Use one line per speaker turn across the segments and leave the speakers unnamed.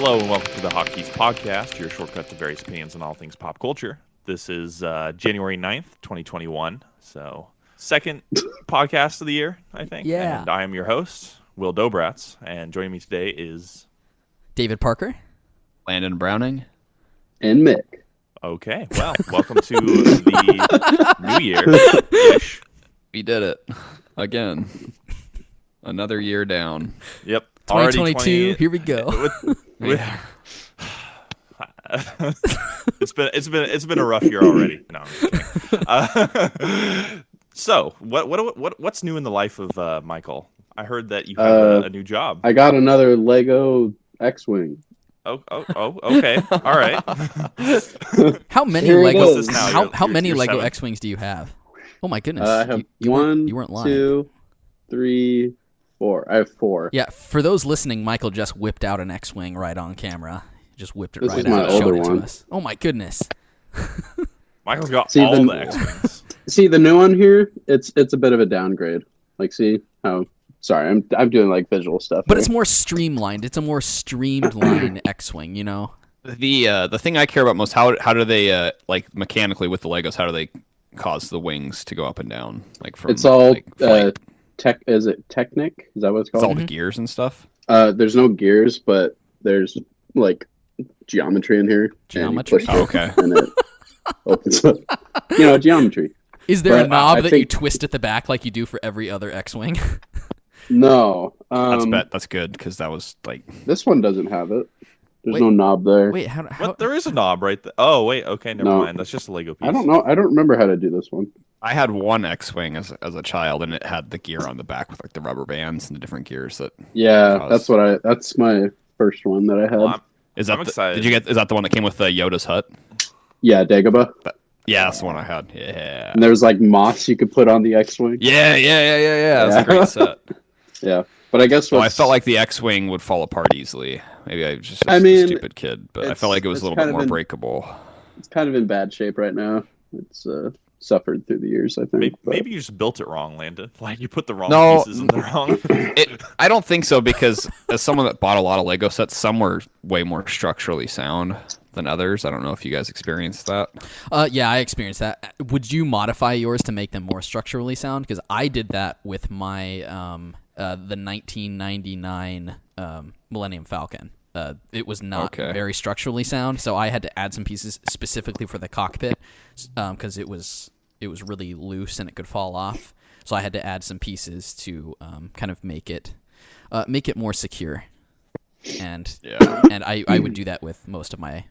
Hello and welcome to the Hotkeys podcast, your shortcut to various opinions on all things pop culture. This is January 9th, 2021, so second podcast of the year, I think.
Yeah.
And I am your host, Wil Dobratz, and joining me today is...
David Parker.
Landon Browning.
And Mick.
Okay, well, welcome to the new year-ish.
We did it. Again. Another year down.
Yep.
2022, here we go.
It's been a rough year already. No, I'm just kidding. So what's new in the life of Michael? I heard that you have a new job.
I got another Lego X-Wing.
Oh, okay, all right.
How many
Here it
Lego?
is.
How many
You're
Lego
7.
X-wings do you have? Oh my goodness!
I have
you
one,
weren't lying.
2, 3, 4. I have 4.
Yeah, for those listening, Michael just whipped out an X-wing right on camera. He just whipped it
This
right
is
out
my
and showed
older
it to
one.
us. Oh my goodness!
Michael's got
See,
all
the-
the X-wings.
See the new one here? It's a bit of a downgrade. Like, see how? Sorry, I'm doing like visual stuff.
But
here.
it's more streamlined. It's a more streamlined X-wing. You know.
The thing I care about most, how do they like mechanically with the Legos, how do they cause the wings to go up and down? Like from
It's all
like, flight?
Is it Technic? Is that what it's
It's
called?
all the gears and stuff.
There's no gears, but there's like geometry in here.
Geometry?
And you push it,
Oh, okay.
And it opens up. Geometry.
Is there a
But,
knob
I
that you
think-
twist at the back like you do for every other X-wing?
No.
That's good because that was like
This one doesn't have it. There's
Wait.
no knob there.
Wait, how?
What? There is a knob right there. Oh wait, okay, never
No.
mind. That's just a Lego piece.
I don't know. I don't remember how to do this one.
I had one X-wing as a child, and it had the gear on the back with like the rubber bands and the different gears.
Yeah,
Cause-
that's my first one that I had.
Well, I'm
I'm
excited.
Did you get? Is that the one that came with Yoda's hut?
Yeah, Dagobah.
Yeah, that's the one I had. Yeah.
And there was like moss you could put on the X-wing.
Yeah. That was a great set.
Yeah, but I guess
So I
what's-
felt like the X-wing would fall apart easily. Maybe I was just
I
a
mean,
stupid kid, but I
it's-
felt like it was
it's
a little
kind
bit
of
more
in-
breakable.
it's kind of in bad shape right now. It's suffered through the years, I think.
Maybe,
but-
maybe you just built it wrong, Landon. Like you put the wrong
No.
pieces in the wrong.
I don't think so because as someone that bought a lot of Lego sets, some were way more structurally sound than others. I don't know if you guys experienced that.
Yeah, I experienced that. Would you modify yours to make them more structurally sound? Because I did that with my the 1999 Millennium Falcon. It was not
Okay.
very structurally sound, so I had to add some pieces specifically for the cockpit because it was really loose and it could fall off. So I had to add some pieces to kind of make it more secure. And
Yeah.
and I would do that with most of my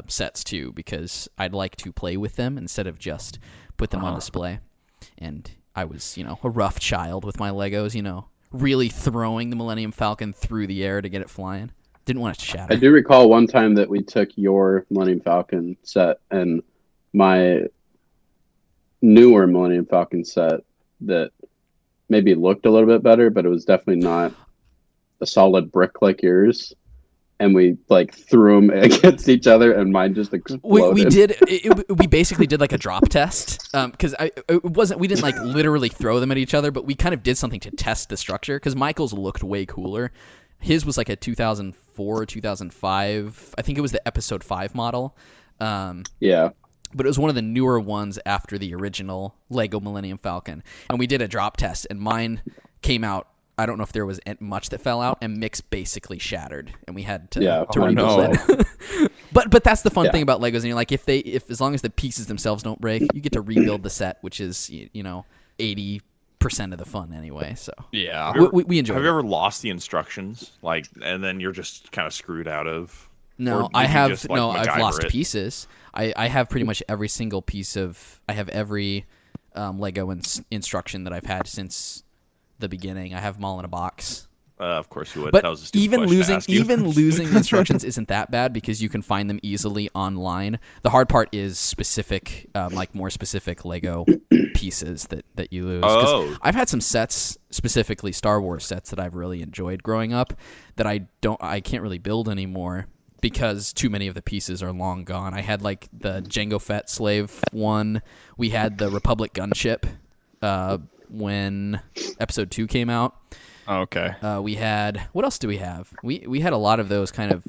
sets too, because I'd like to play with them instead of just put them on display. And I was, a rough child with my Legos, really throwing the Millennium Falcon through the air to get it flying. Didn't want it to shatter.
I do recall one time that we took your Millennium Falcon set and my newer Millennium Falcon set that maybe looked a little bit better, but it was definitely not a solid brick like yours. And we like threw them against each other, and mine just exploded.
We did. We basically did like a drop test because it wasn't. We didn't like literally throw them at each other, but we kind of did something to test the structure because Michael's looked way cooler. His was like a 2004, 2005. I think it was the Episode 5 model.
Yeah.
But it was one of the newer ones after the original Lego Millennium Falcon. And we did a drop test, and mine came out. I don't know if there was much that fell out, and Mick's basically shattered, and we had to rebuild it. But that's the fun thing about Legos, and you're like, if as long as the pieces themselves don't break, you get to rebuild the set, which is 80% of the fun anyway. So
Yeah.
we enjoy.
Have you ever lost the instructions, and then you're just kind of screwed out of?
No,
or
I
did you
have
just, like,
no. I've
MacGyver
lost
it?
pieces. I have pretty much every single piece of. I have every Lego instruction that I've had since the beginning. I have them all in a box.
Of course you would.
But
That was a stupid
even
question to
losing
ask you.
losing the instructions isn't that bad because you can find them easily online. The hard part is specific, more specific Lego pieces that you lose. 'Cause
Oh.
I've had some sets, specifically Star Wars sets, that I've really enjoyed growing up that I can't really build anymore because too many of the pieces are long gone. I had like the Jango Fett slave one. We had the Republic gunship when Episode 2 came out.
Okay.
We had, what else do we have? We had a lot of those kind of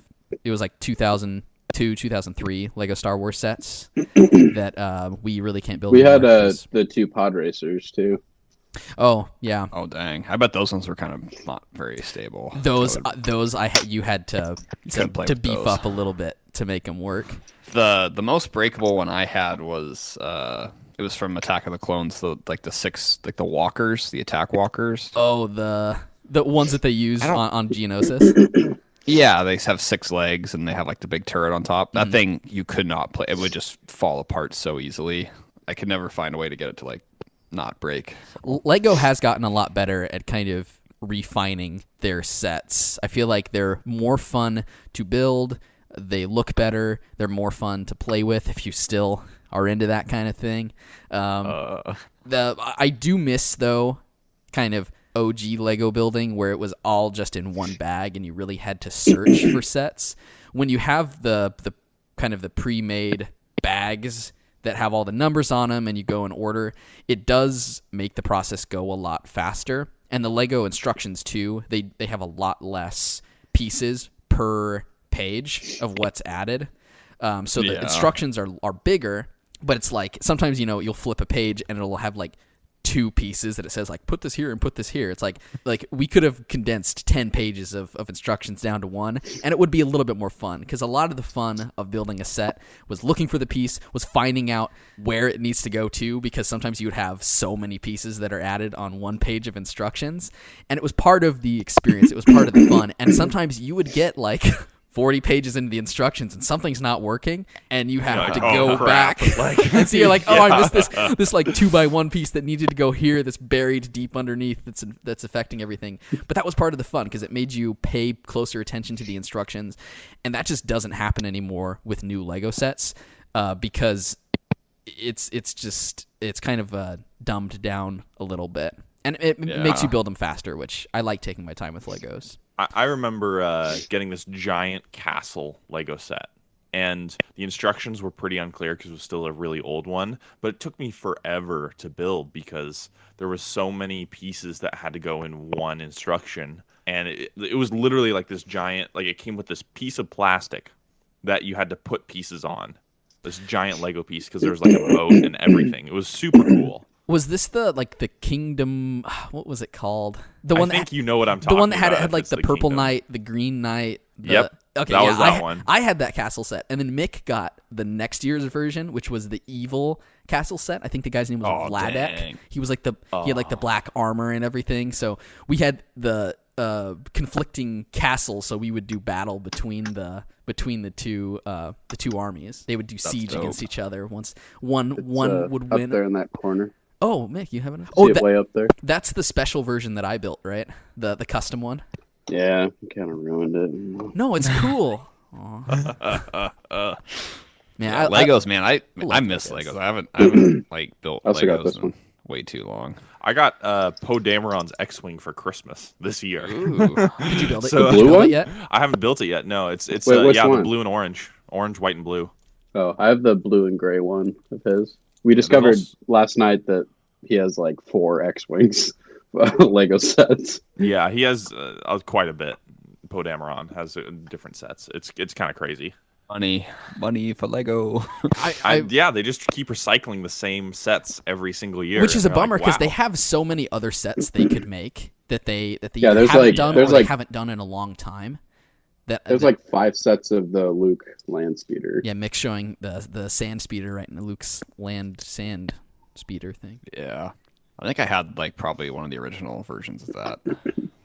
it was like 2002, 2003 Lego Star Wars sets that we really can't build.
We had
anymore
the 2 pod racers too.
Oh yeah.
Oh dang! I bet those ones were kind of not very stable.
Those you had to
with
beef
those.
up a little bit to make them work.
The most breakable one I had was it was from Attack of the Clones. The walkers, the attack walkers.
Oh, the ones that they use on Geonosis.
Yeah, they have 6 legs and they have like the big turret on top. That thing you could not play. It would just fall apart so easily. I could never find a way to get it to like not break.
Lego has gotten a lot better at kind of refining their sets. I feel like they're more fun to build. They look better. They're more fun to play with if you still are into that kind of thing. I do miss though, kind of OG Lego building where it was all just in one bag and you really had to search for sets. When you have the kind of the pre-made bags that have all the numbers on them and you go in order, it does make the process go a lot faster. And the Lego instructions too, they have a lot less pieces per page of what's added. So the instructions are bigger, but it's like sometimes, you'll flip a page and it'll have like 2 pieces that it says like put this here and put this here. It's like we could have condensed 10 pages of instructions down to 1, and it would be a little bit more fun, because a lot of the fun of building a set was looking for the piece, was finding out where it needs to go to, because sometimes you would have so many pieces that are added on 1 page of instructions, and it was part of the experience. It was part of the fun, and sometimes you would get like 40 pages into the instructions and something's not working and you have to go back and see, you're like, I missed this like 2x1 piece that needed to go here that's buried deep underneath that's affecting everything. But that was part of the fun because it made you pay closer attention to the instructions, and that just doesn't happen anymore with new Lego sets because it's kind of dumbed down a little bit, and it makes you build them faster, which I like taking my time with Legos.
I remember getting this giant castle Lego set, and the instructions were pretty unclear because it was still a really old one, but it took me forever to build because there was so many pieces that had to go in one instruction, and it was literally like this giant, like it came with this piece of plastic that you had to put pieces on, this giant Lego piece, because there was like a boat and everything. It was super cool.
Was this the Kingdom? What was it called?
I think you know what I'm talking about.
The one that had like the purple knight, the green knight.
Yep.
Okay,
that was that one.
I had that castle set, and then Mick got the next year's version, which was the evil castle set. I think the guy's name was Vladek. Dang. He was like he had like the black armor and everything. So we had the conflicting castles, so we would do battle between the two armies. They would do siege against each other. Once one would win.
Up there in that corner.
Oh, Mick, you haven't?
See it way up there.
That's the special version that I built, right? The custom one.
Yeah, kind of ruined it.
No, it's cool. Man,
Legos, man. I miss Legos. I haven't like built Legos in way too long.
I got Poe Dameron's X-wing for Christmas this year.
Did you build it?
So, the blue one
yet?
I haven't built it yet. No, it's
Wait,
the blue and orange, white, and blue.
Oh, I have the blue and gray one of his. We discovered last night that he has like 4 X-wings Lego sets.
Yeah, he has quite a bit. Poe Dameron has different sets. It's kind of crazy.
Money for Lego.
They just keep recycling the same sets every single year,
which is a bummer because they have so many other sets they could make that they haven't done or they haven't done in a long time.
There's like 5 sets of the Luke land speeder.
Yeah, Mick showing the sand speeder right in Luke's land sand speeder thing.
Yeah, I think I had like probably one of the original versions of that.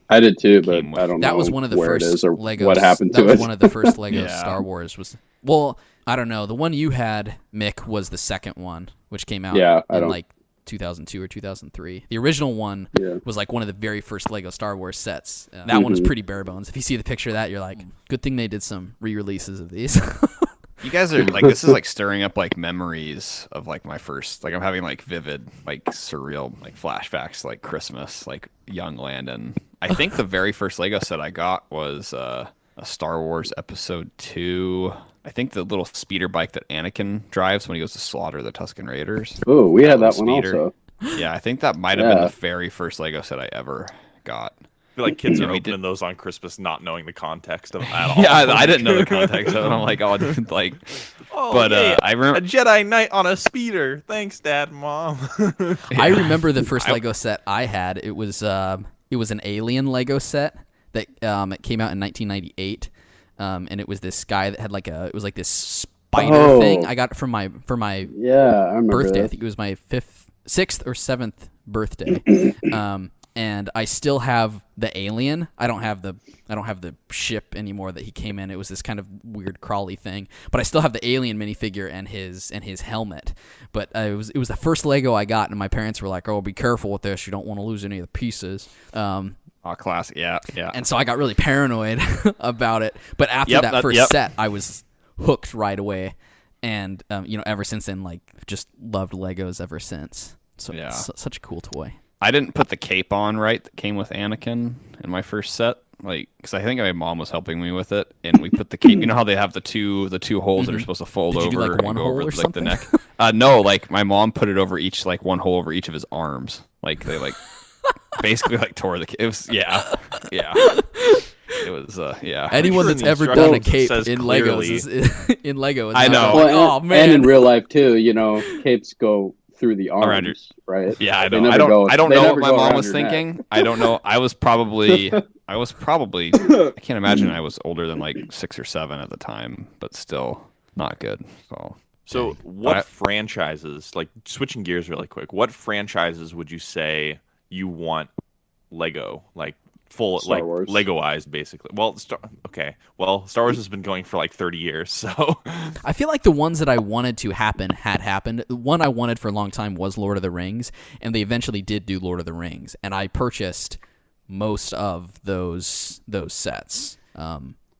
I did too, but I don't know.
That was one of the first Legos.
What happened to it?
That was one of the first Lego Star Wars. Well, I don't know. The one you had, Mick, was the second one, which came out in like 2002 or 2003. The original one was like one of the very first Lego Star Wars sets. That one was pretty bare bones. If you see the picture of that, you're like, good thing they did some re-releases of these.
You guys are like, this is like stirring up like memories of like my first, like I'm having like vivid, like surreal, like flashbacks, like Christmas, like young Landon. I think the very first Lego set I got was a Star Wars Episode 2. I think the little speeder bike that Anakin drives when he goes to slaughter the Tusken Raiders.
Oh, we had that one also.
Yeah, I think that might have been the very first Lego set I ever got.
feel like kids are
we
opening
did-
those on Christmas not knowing the context of it at all.
Yeah, I didn't know the context of it. I'm like, oh, dude, like,
Oh,
but
yeah,
I
a
remember.
Jedi Knight on a speeder. Thanks, Dad and Mom.
I remember the first Lego set I had. It was an Alien Lego set that it came out in 1998, and it was this guy that had it was like this spider thing. I got it for my
Yeah, I remember
birthday. I
that.
think it was my 6th or 7th birthday. And I still have the alien. I don't have the ship anymore that he came in. It was this kind of weird crawly thing. But I still have the alien minifigure and his helmet. But it was the first Lego I got, and my parents were like, "Oh, be careful with this. You don't want to lose any of the pieces."
Oh, classic. Yeah.
And so I got really paranoid about it. But after that first set, I was hooked right away. And ever since then, just loved Legos ever since. So
Yeah.
it's such a cool toy.
I didn't put the cape on right that came with Anakin in my first set, because I think my mom was helping me with it, and we put the cape. You know how they have the two holes that are supposed to fold
Did you
over
do,
and
one
go
hole
over
or
the
something?
neck. No, my mom put it over each one hole over each of his arms. They basically tore the cape. It was yeah. It was yeah.
Anyone
sure
that's
in the
ever done a
instructions it
cape
says
in
clearly-
Legos in Lego is
I
not
know.
like,
Well,
oh man.
and in real life too, capes go through the
Around your-
arms, right?
Yeah, I
They
know.
never
I don't
they
know
never
what my
go
mom
around
was
your neck.
thinking. I don't know. I was probably. I can't imagine I was older than 6 or 7 at the time, but still not good.
So,
Dang.
what
But
franchises, switching gears really quick, what franchises would you say you want Lego, full,
Star Wars.
Lego-ized, basically? Well, Star Wars has been going for 30 years, so...
I feel like the ones that I wanted to happen had happened. The one I wanted for a long time was Lord of the Rings, and they eventually did do Lord of the Rings, and I purchased most of those sets.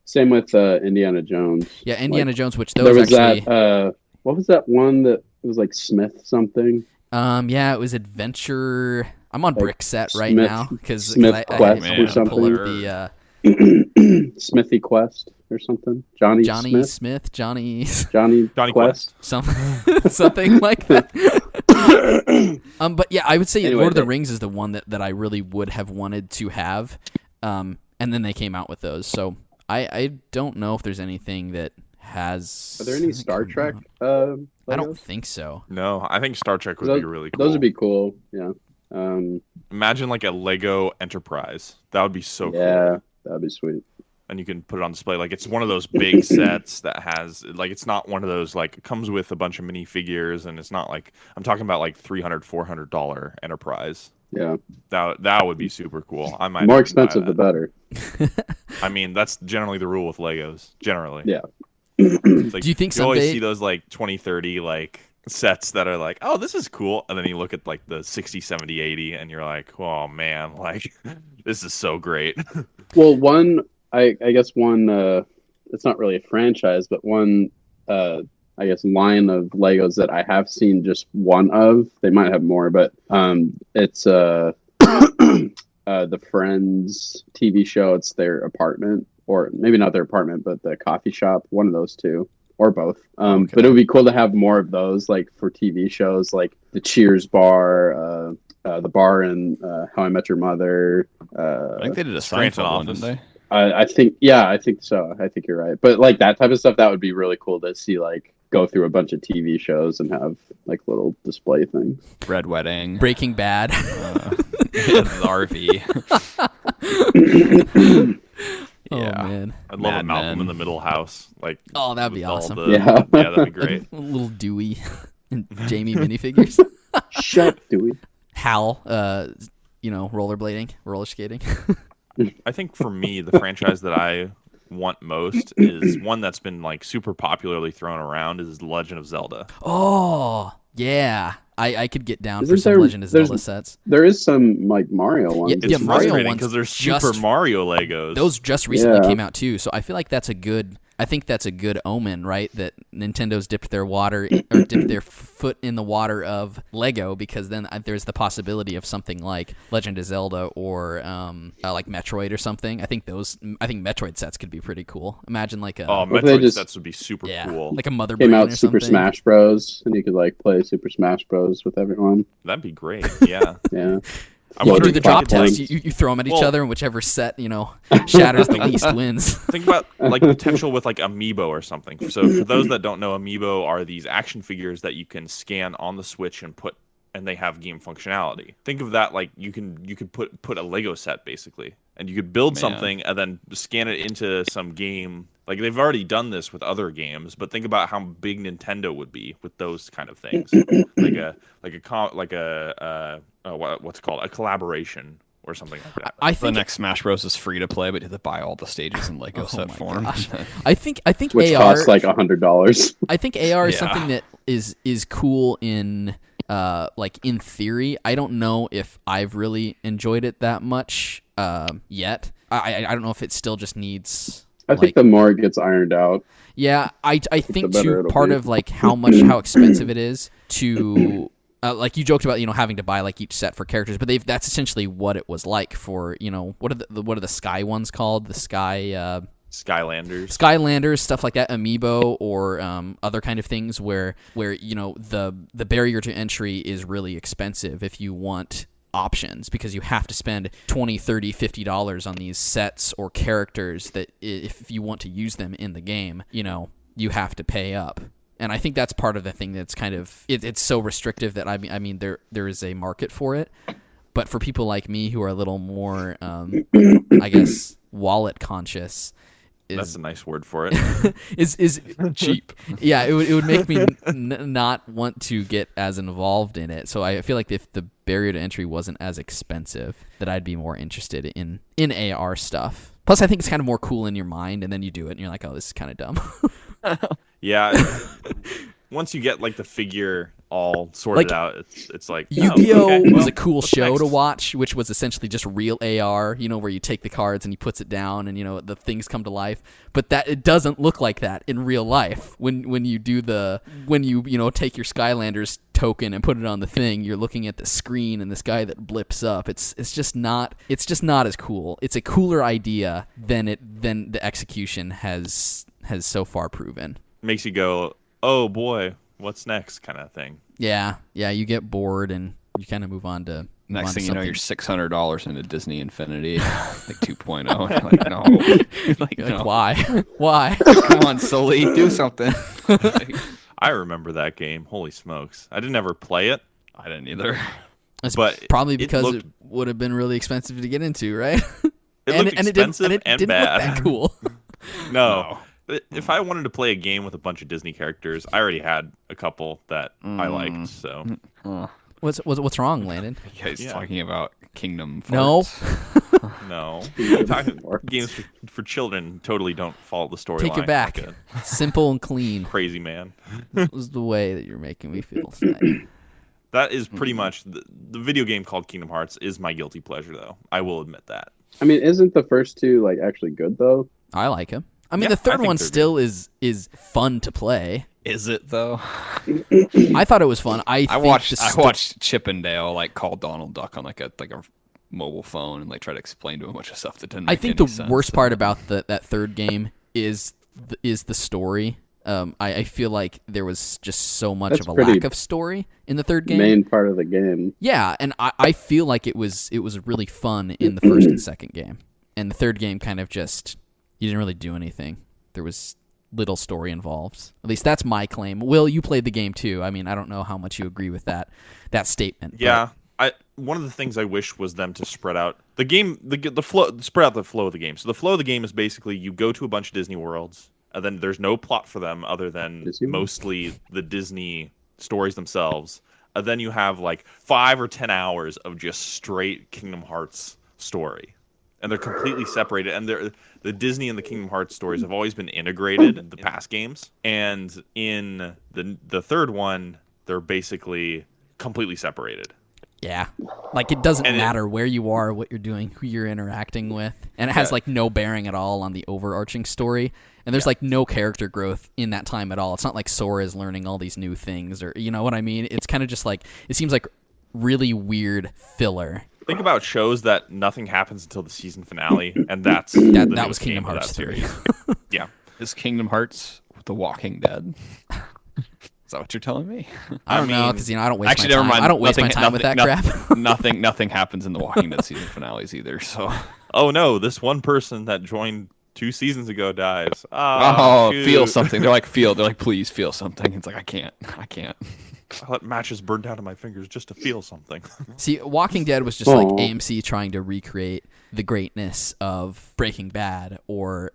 Same with Indiana Jones.
Yeah, Indiana Jones, which
There
those
was
actually.
that. What was that one that was Smith something?
Yeah, it was Adventure. I'm on brick set right
Smith-
now because
Smith
I
Quest
or
pull
something.
up the
Smithy Quest or something? Johnny
Smith, Johnny
Johnny
Quest.
something like that. But yeah, I would say
Anyway,
Lord of the Rings is the one that I really would have wanted to have. And then they came out with those. So I don't know if there's anything that has.
Are there any Star Trek?
I
Legos?
don't think so.
No, I think Star Trek would
Those-
be really cool.
Those would be cool. Yeah.
Imagine a Lego Enterprise. That would be so cool.
Yeah, that'd be sweet.
And you can put it on display. It's one of those big sets that has it's not one of those it comes with a bunch of minifigures, and it's not I'm talking about $300, $400 Enterprise.
Yeah.
That would be super cool. I might
More
even buy
expensive, the
that.
better.
I mean, that's generally the rule with Legos. Generally.
Yeah.
It's
Do you think
you always
someday-
see those 2030 sets that are oh, this is cool, and then you look at the 60, 70, 80, and you're like, oh man, this is so great.
Well, I guess one, it's not really a franchise, but one, I guess, line of Legos that I have seen just one of. They might have more, but it's the Friends TV show. It's their apartment, or maybe not their apartment, but the coffee shop. One of those two, or both.
Okay.
But it would be cool to have more of those, for TV shows, like the Cheers bar, the bar in How I Met Your Mother.
I think they did a
Scranton
Seinfeld one,
office.
didn't they?
I think so. I think you're right. But that type of stuff, that would be really cool to see, go through a bunch of TV shows and have little display things.
Red Wedding.
Breaking Bad.
The RV.
Oh
Yeah.
man.
I'd love a
Mad
Malcolm
Men.
in the Middle house.
Oh, that'd be
with all
awesome.
Yeah.
Yeah, that'd be great.
Little Dewey and Jamie minifigures.
Shut, Dewey.
Hal, rollerblading, roller skating.
I think for me, the franchise that I want most is one that's been super popularly thrown around is The Legend of Zelda.
Oh, yeah. I could get down for
Isn't
some
there-
Legend of
there's-
Zelda sets.
There is some Mario ones.
Yeah,
It's
yeah, Mario
frustrating
ones
because there's
just-
Super Mario Legos.
Those just recently
Yeah.
came out too, so I feel like that's a good. I think that's a good omen, right? That Nintendo's dipped their foot in the water of Lego, because then there's the possibility of something like Legend of Zelda or like Metroid or something. I think Metroid sets could be pretty cool. Imagine
If
a
they
Metroid
just
sets would be super
yeah,
cool.
like a Mother
Came
Brain
out
or
Super
something.
Smash Bros. And you could play Super Smash Bros. With everyone.
That'd be great. Yeah.
Yeah.
I'm
You
wondering
do the
if I
drop
could,
test.
like,
You throw them at each
Well-
other, and whichever set shatters the least wins.
think about like potential with like Amiibo or something. So for those that don't know, Amiibo are these action figures that you can scan on the Switch and they have game functionality. Think of that like you could put a Lego set basically, and you could build something and then scan it into some game. Like they've already done this with other games, but think about how big Nintendo would be with those kind of things, what's it called, a collaboration or something like that.
I
The
think
next Smash Bros is free to play, but you have to buy all the stages in Lego set
my
form.
gosh. I think
which
AR
costs like $100.
I think AR is
Yeah.
something that is cool in like in theory. I don't know if I've really enjoyed it that much yet. I don't know if it still just needs.
I think the more it gets ironed out.
Yeah, I think
better
too
it'll
part
be.
of like how expensive it is to like you joked about having to buy like each set for characters, but that's essentially what it was like for what are the Sky ones called, the Sky Skylanders, stuff like that, Amiibo or other kind of things where the barrier to entry is really expensive if you want options, because you have to spend $20, $30, $50 on these sets or characters that if you want to use them in the game, you have to pay up. And I think that's part of the thing that's kind of it's so restrictive that I mean there is a market for it, but for people like me who are a little more I guess wallet conscious,
That's a nice word for it.
is cheap. Yeah, it would make me not want to get as involved in it. So I feel like if the barrier to entry wasn't as expensive, that I'd be more interested in AR stuff. Plus, I think it's kind of more cool in your mind, and then you do it, and you're like, oh, this is kind of dumb.
Yeah. Once you get like the figure all sorted out, it's like
Yu-Gi-Oh was
well,
a cool
what's
show
next?
to watch, which was essentially just real AR, where you take the cards and he puts it down and the things come to life. But that it doesn't look like that in real life. When you do when you take your Skylanders token and put it on the thing, you're looking at the screen and this guy that blips up. It's just not as cool. It's a cooler idea than the execution has so far proven.
Makes you go, oh boy, what's next, kind of thing.
Yeah, you get bored and you kind of move on to
Next thing you know, you're $600 into Disney Infinity, like 2.0. Like, no. Like,
You're like,
no.
why?
Come on, Sully, do something.
I remember that game. Holy smokes. I didn't ever play it.
I didn't either.
It's
But
probably
it
because it
looked-
would have been really expensive to get into, right?
It looked expensive
it
and
didn't
bad.
look that cool.
No. If I wanted to play a game with a bunch of Disney characters, I already had a couple that I liked. So
What's wrong, Landon?
You guys
Yeah.
talking about Kingdom
No.
Farts?
no, games for children totally don't follow the storyline.
Take it back.
Like
Simple and clean.
a crazy man.
That was the way that you're making me feel tonight.
That is pretty much the video game called Kingdom Hearts is my guilty pleasure, though. I will admit that.
I mean, isn't the first two like actually good though?
I like him. I mean,
Yeah,
the
I
third
think
one
they're
still is fun to play.
Is it though?
I thought it was fun. I
watched Chippendale like call Donald Duck on like a mobile phone and like try to explain to him a bunch of stuff that didn't.
I
Make
think
any
the
sense.
worst part about that third game is the story. I feel like there was just so much
That's
of a
pretty
lack of story in the third game.
Main part of the game.
Yeah, and I feel like it was really fun in the first and second game, and the third game kind of just you didn't really do anything. There was little story involved. At least that's my claim. Will, you played the game too. I mean, I don't know how much you agree with that statement.
Yeah, one of the things I wish was them to spread out the game, the flow, spread out the flow of the game. So the flow of the game is basically you go to a bunch of Disney worlds, and then there's no plot for them other than
Disney?
mostly the Disney stories themselves. And then you have like 5 or 10 hours of just straight Kingdom Hearts story. And they're completely separated. And the Disney and the Kingdom Hearts stories have always been integrated in the past games. And in the third one, they're basically completely separated.
Yeah. Like it doesn't
And
matter where you are, what you're doing, who you're interacting with. And it has like no bearing at all on the overarching story. And there's like no character growth in that time at all. It's not like Sora is learning all these new things or you know what I mean? It's kind of just like it seems like really weird filler.
Think about shows that nothing happens until the season finale, and that
was Kingdom Hearts 3.
Yeah.
Is Kingdom Hearts The Walking Dead? Is that what you're telling me?
I don't know, because I don't waste
actually,
my time.
never mind.
I don't waste my time with that crap.
Nothing happens in the Walking Dead season finales either. So.
Oh no, this one person that joined 2 seasons ago dies.
Oh,
shoot.
feel something. They're like, feel. They're like, please feel something. It's like, I can't.
I let matches burn down to my fingers just to feel something.
See, Walking Dead was just like AMC trying to recreate the greatness of Breaking Bad or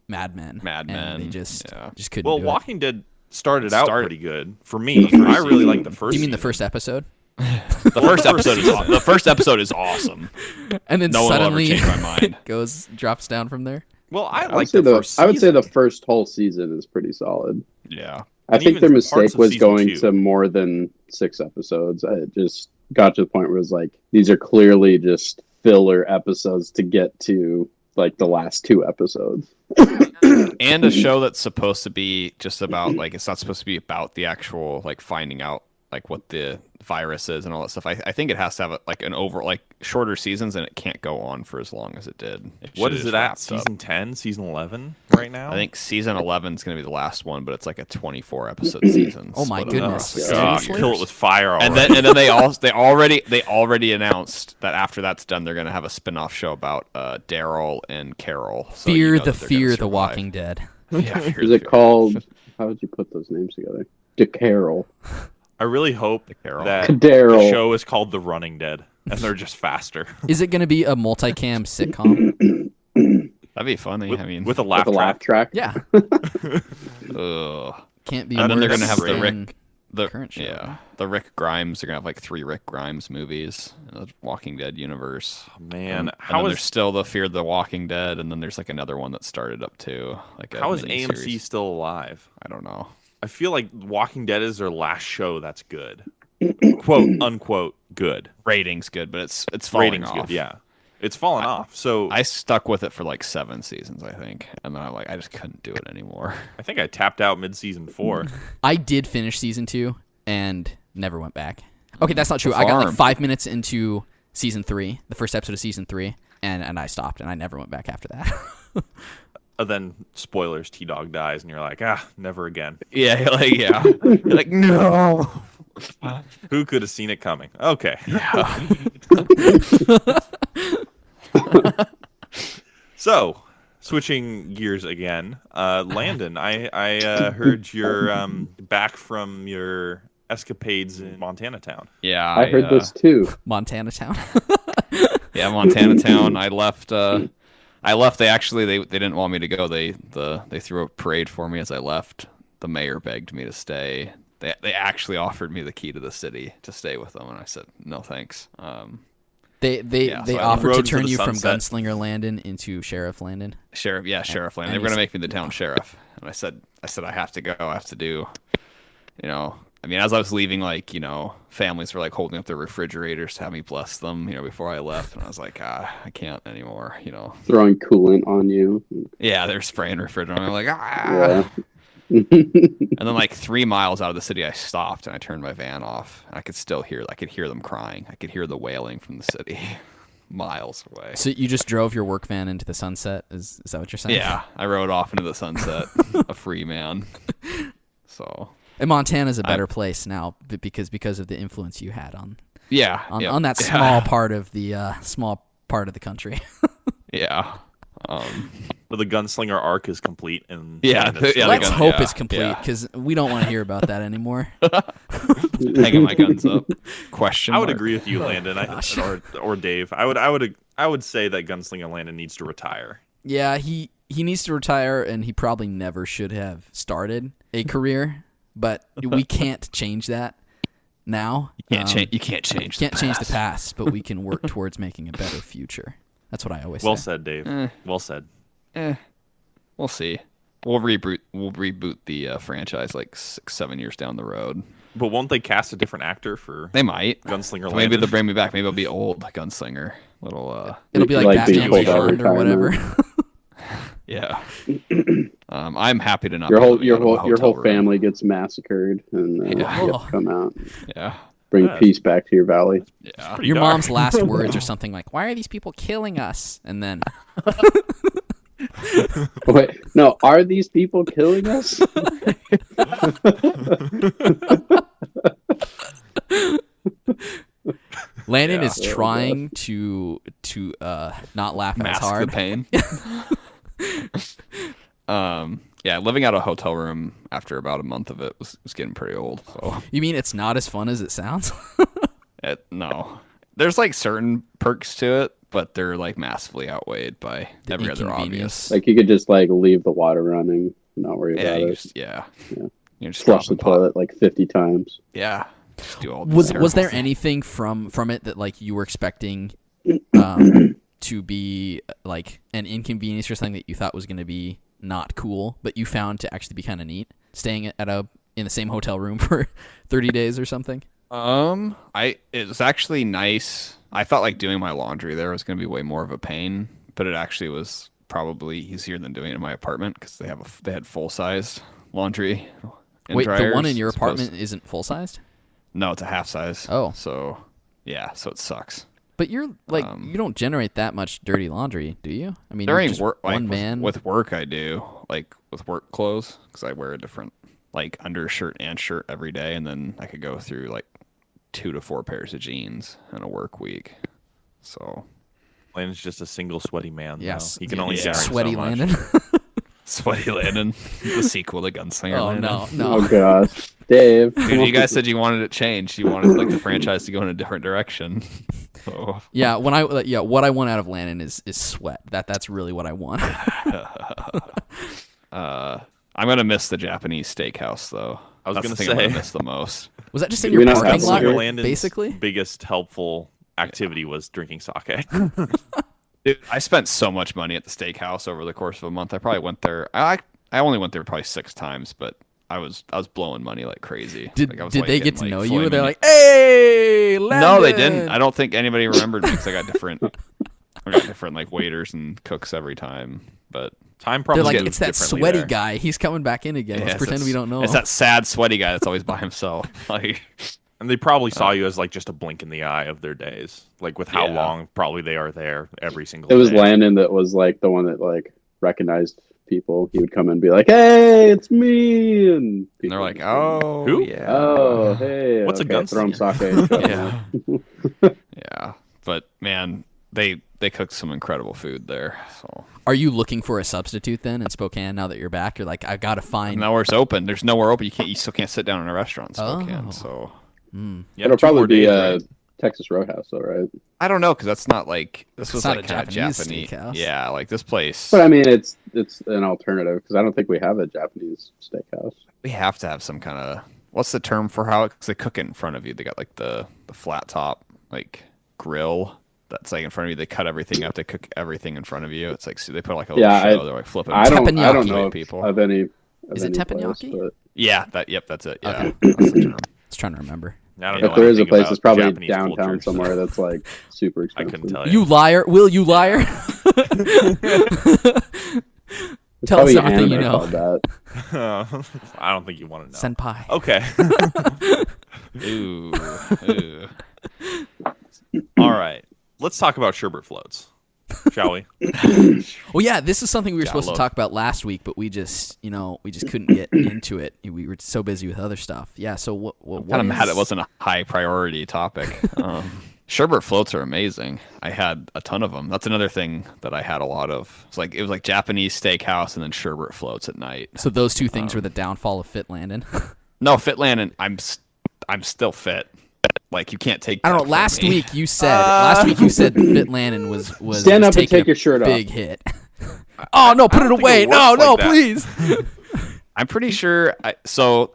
Mad Men. And they just couldn't do it.
Walking Dead started out pretty good for me. I really like the first.
Do you mean the first episode?
The first episode is awesome.
And then
no
suddenly
one will ever change my mind.
drops down from there.
Well, I
would say the first whole season is pretty solid.
Yeah.
I think their mistake was going to more than 6 episodes. It just got to the point where it was like, these are clearly just filler episodes to get to like the last 2 episodes.
And a show that's supposed to be just about like, it's not supposed to be about the actual like finding out like what the virus is and all that stuff. I think it has to have like an shorter seasons, and it can't go on for as long as it did.
What is it at? Season 10, season 11 right now?
I think season 11 is going to be the last one, but it's like a 24 episode season.
Oh my goodness!
Kill it with fire already.
And then they already announced that after that's done, they're going to have a spin-off show about Daryl and Carol. So
Fear the Walking Dead.
Yeah,
is it called? How would you put those names together? DeCarol.
I really hope that
Daryl.
the show is called The Running Dead, and they're just faster.
Is it going to be a multicam sitcom?
That'd be funny.
With a laugh track.
Yeah. Can't be.
And then they're going to have
the current show.
Yeah, the Rick Grimes. They're going to have like 3 Rick Grimes movies in the Walking Dead universe.
Oh, man,
and then there's still the Fear the Walking Dead, and then there's like another one that started up too. Like
how is AMC still alive?
I don't know.
I feel like Walking Dead is their last show that's good. Quote unquote good.
Ratings good, but it's falling off.
Good, yeah. It's fallen off. So
I stuck with it for like 7 seasons, I think. And then I just couldn't do it anymore.
I think I tapped out mid-season 4.
I did finish season 2 and never went back. Okay, that's not true. I got like 5 minutes into season 3, the first episode of season 3, and I stopped and I never went back after that.
Then spoilers, T-Dog dies, and you're like, never again.
Yeah, you're like, no.
Who could have seen it coming? Okay.
Yeah.
So, switching gears again, Landon, I heard you're back from your escapades in Montana Town.
Yeah,
I heard this too.
Montana Town.
Yeah, Montana Town. I left. They didn't want me to go. They threw a parade for me as I left. The mayor begged me to stay. They actually offered me the key to the city to stay with them, and I said no thanks.
They
so
offered to turn
the
you from
sunset.
Gunslinger Landon into Sheriff Landon.
Sheriff Landon. They were gonna make me the town sheriff, and I said I have to go. I have to do, as I was leaving, families were holding up their refrigerators to have me bless them, before I left, and I was like, I can't anymore,
Throwing coolant on you.
Yeah, they're spraying refrigerant. I'm like,
Yeah.
And then 3 miles out of the city, I stopped and I turned my van off. I could still hear them crying. I could hear the wailing from the city miles away.
So you just drove your work van into the sunset? Is that what you're saying?
Yeah, I rode off into the sunset, a free man. So.
And Montana's a better place now because of the influence you had on that small part of the country.
Yeah.
But the gunslinger arc is complete, and
let's hope it's complete because we don't want to hear about that anymore.
Hanging my guns up.
I would agree with you, Landon, or Dave. I would say that gunslinger Landon needs to retire.
Yeah, he needs to retire, and he probably never should have started a career. But we can't change that now.
You can't change
the past, but we can work towards making a better future. That's what I always say.
Well said, Dave. Well said.
We'll see. We'll reboot the franchise 6-7 years down the road.
But won't they cast a different actor for?
They might.
Gunslinger Landon.
Maybe they'll bring me back. Maybe I'll be old Gunslinger.
It'll be like Batman Beyond or whatever.
Yeah. I'm happy to not.
Your whole family gets massacred, and you have to come out.
Yeah.
Bring peace back to your valley.
Yeah.
Your mom's last words are something like, "Why are these people killing us?" And then
Wait, no, are these people killing us?
Landon
Yeah.
is trying to not laugh as
Mask
hard.
the pain. Yeah, living out a hotel room after about a month of it was getting pretty old. So
You mean it's not as fun as it sounds?
no, there's like certain perks to it, but they're like massively outweighed by
The
every other
inconvenience.
obvious.
Like you could just like leave the water running, not worry
Yeah,
about
you
it.
just, yeah.
Yeah.
You just
Flush the
drop a pot.
toilet like 50 times.
Yeah. Just do all these
Was
terrible
there
things.
anything from it that like you were expecting to be like an inconvenience or something that you thought was going to be not cool, but you found to actually be kind of neat? Staying in the same hotel room for 30 days or something?
It was actually nice. I thought like doing my laundry there was going to be way more of a pain, but it actually was probably easier than doing it in my apartment because they had full sized laundry. And
Wait, the
dryers
one in your
as opposed-
apartment isn't full sized?
No, it's a half size.
Oh.
So yeah, so it sucks.
But you're like you don't generate that much dirty laundry, do you? I mean,
There
you're
ain't
just
work
one
like
man.
with work. I do like with work clothes because I wear a different like undershirt and shirt every day, and then I could go through like 2 to 4 pairs of jeans in a work week. So
Landon's just a single sweaty man.
Yes.
Though. He can only
Yeah.
generate
Sweaty
so much.
Landon.
Sweaty Landon, the sequel to Gunslinger.
Oh
Landon.
no.
Oh gosh, Dave.
Dude, you guys said you wanted it changed. You wanted like the franchise to go in a different direction. So
Yeah, what I want out of Landon is sweat. That's really what I want.
I'm gonna miss the Japanese steakhouse though.
I was
That's
gonna
the thing I'm
say.
gonna miss the most.
Was that just in
You're
your
not
parking
that
lot,
weird.
Landon's
basically?
biggest helpful activity was drinking sake.
Dude, I spent so much money at the steakhouse over the course of a month. I probably went there. I only went there probably 6 times, but I was blowing money like crazy.
Did
Like, I was,
did
like,
they get
getting,
to
like,
know you?
filet
Were they
mignon.
like, "Hey, Landon"?
No, they didn't. I don't think anybody remembered me because I got different. I got different like waiters and cooks every time. But
Time probably
They're like,
moved
it's that
differently
sweaty
there.
guy. He's coming back in again. Let's
it's
pretend we don't know
It's
him.
that sad, sweaty guy that's always by himself. Like,
And they probably saw you as like just a blink in the eye of their days, like with how
Yeah.
long probably they are there every single.
It was
day.
Landon that was like the one that like recognized people. He would come and be like, "Hey, it's me," and
and
people
they're
would
like,
be
"Oh,
Who?
yeah,
"Oh, hey,
What's a
okay,
gun
throw him
skin?"
sake."
yeah, yeah." But man, they cooked some incredible food there. So
Are you looking for a substitute then in Spokane now that you're back? You're like, I gotta find.
nowhere's open. There's nowhere open. You still can't sit down in a restaurant in Spokane.
Oh.
So
Yeah,
It'll
2 more
probably be
days,
a
right?
Texas Roadhouse, though, right?
I don't know because that's not like this
It's
was
not
like
a
kind of
Japanese
Japanese.
steakhouse.
Yeah, like this place.
But I mean, it's an alternative because I don't think we have a Japanese steakhouse.
We have to have some kind of what's the term for how because they cook it in front of you. They got like the flat top like grill that's like in front of you. They cut everything up. They cook everything in front of you. It's like so they put like a little
Yeah,
show. They're like flipping.
I don't
Teppanyaki.
know
People.
of any.
Is it
any
teppanyaki?
place,
Yeah, that's it. Yeah,
Okay.
that's the term.
I was trying to remember.
I don't
but
know
if there is a
anything
place,
about
it's probably
Japanese
downtown
culture, so
somewhere that's like super
I
expensive.
couldn't tell
You liar, Will? You liar?
It's
Tell us
probably
everything you
anime
know.
called that.
I don't think you want to know.
Senpai.
Okay.
Ooh.
Oh.
All right. Let's talk about sherbet floats, shall we?
Well, yeah, this is something we were supposed
love-
to talk about last week, but we just couldn't get into it. We were so busy with other stuff. Yeah. So what
Kind of mad
is-
it wasn't a high priority topic. Sherbet floats are amazing. I had a ton of them. That's another thing that I had a lot of. It was like Japanese steakhouse and then sherbet floats at night.
So those two things were the downfall of Fit Landon.
No, fit Landon. I'm still fit. Like you can't take.
I don't
that
know.
from
Last
me.
week you said Fit Landon was
Stand
was
up and
taking
take
a
your shirt off.
big hit. Oh no! Put it
don't think
away!
it
No,
works
no,
like that.
please.
I'm pretty sure. So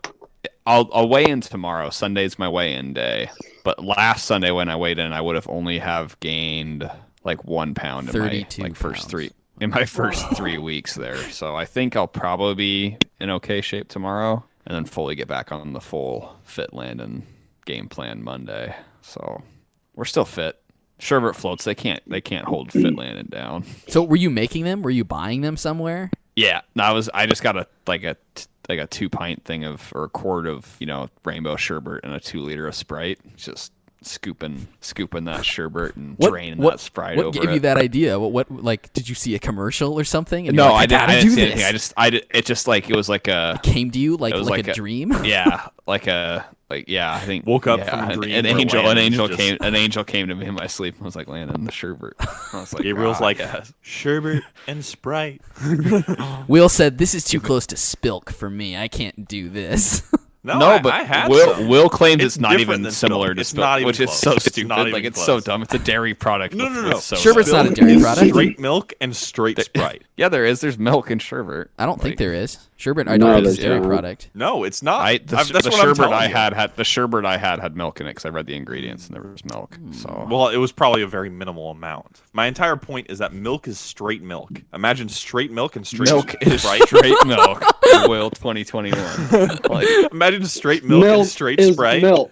I'll weigh in tomorrow. Sunday's my weigh-in day. But last Sunday when I weighed in, I would have only have gained like 1 pound in my
32
like first
pounds.
3 in my first 3 weeks there. So I think I'll probably be in okay shape tomorrow, and then fully get back on the full fit Landon game plan Monday. So we're still fit. Sherbet floats. They can't hold fit Landon down.
So were you making them? Were you buying them somewhere?
Yeah, no, I just got a 2-pint thing or a quart of rainbow sherbet and a 2 liter of Sprite. It's just scooping that sherbet and
What-
draining
what-
that Sprite
What
over
gave
it.
you that idea? What like did you see a commercial or something? And
No,
you're like,
I
gotta
didn't
do
see
this.
anything. It just like it was like a
Came to you like
It was
like
like
a dream.
yeah, I think
Woke up
yeah,
from a dream
an
where
angel
Landon's
an angel came to me in my sleep and was like, Landon, the sherbet. I was like,
Gabriel's
"Ah,
like
yes."
sherbet and Sprite.
Will said, "This is too close to SPILK for me. I can't do this."
No,
but
I had
Will
some.
Will claims it's not
different
even
than
similar
Spilk.
to
It's
Spilk,
not even
which is
close.
so
It's
stupid.
not
Like
even
it's
close.
so dumb. It's a dairy product.
No,
with-
no,
with
no.
soda.
Sherbet's not a
Spilk
dairy
is
product.
Straight milk and straight Sprite.
Yeah, there is. There's milk and sherbet.
I don't think
Like,
there is. Sherbet, I
No,
don't think it's a
there's
dairy
not.
product.
No, it's not.
The
That's what I'm
sherbet
telling
I
you.
had the sherbet I had milk in it because I read the ingredients and there was milk. So
Well, it was probably a very minimal amount. My entire point is that milk is straight milk. Imagine straight milk and straight
milk is
Sprite.
straight milk. Will 2021. Like,
Imagine straight milk and straight
is
Sprite.
milk.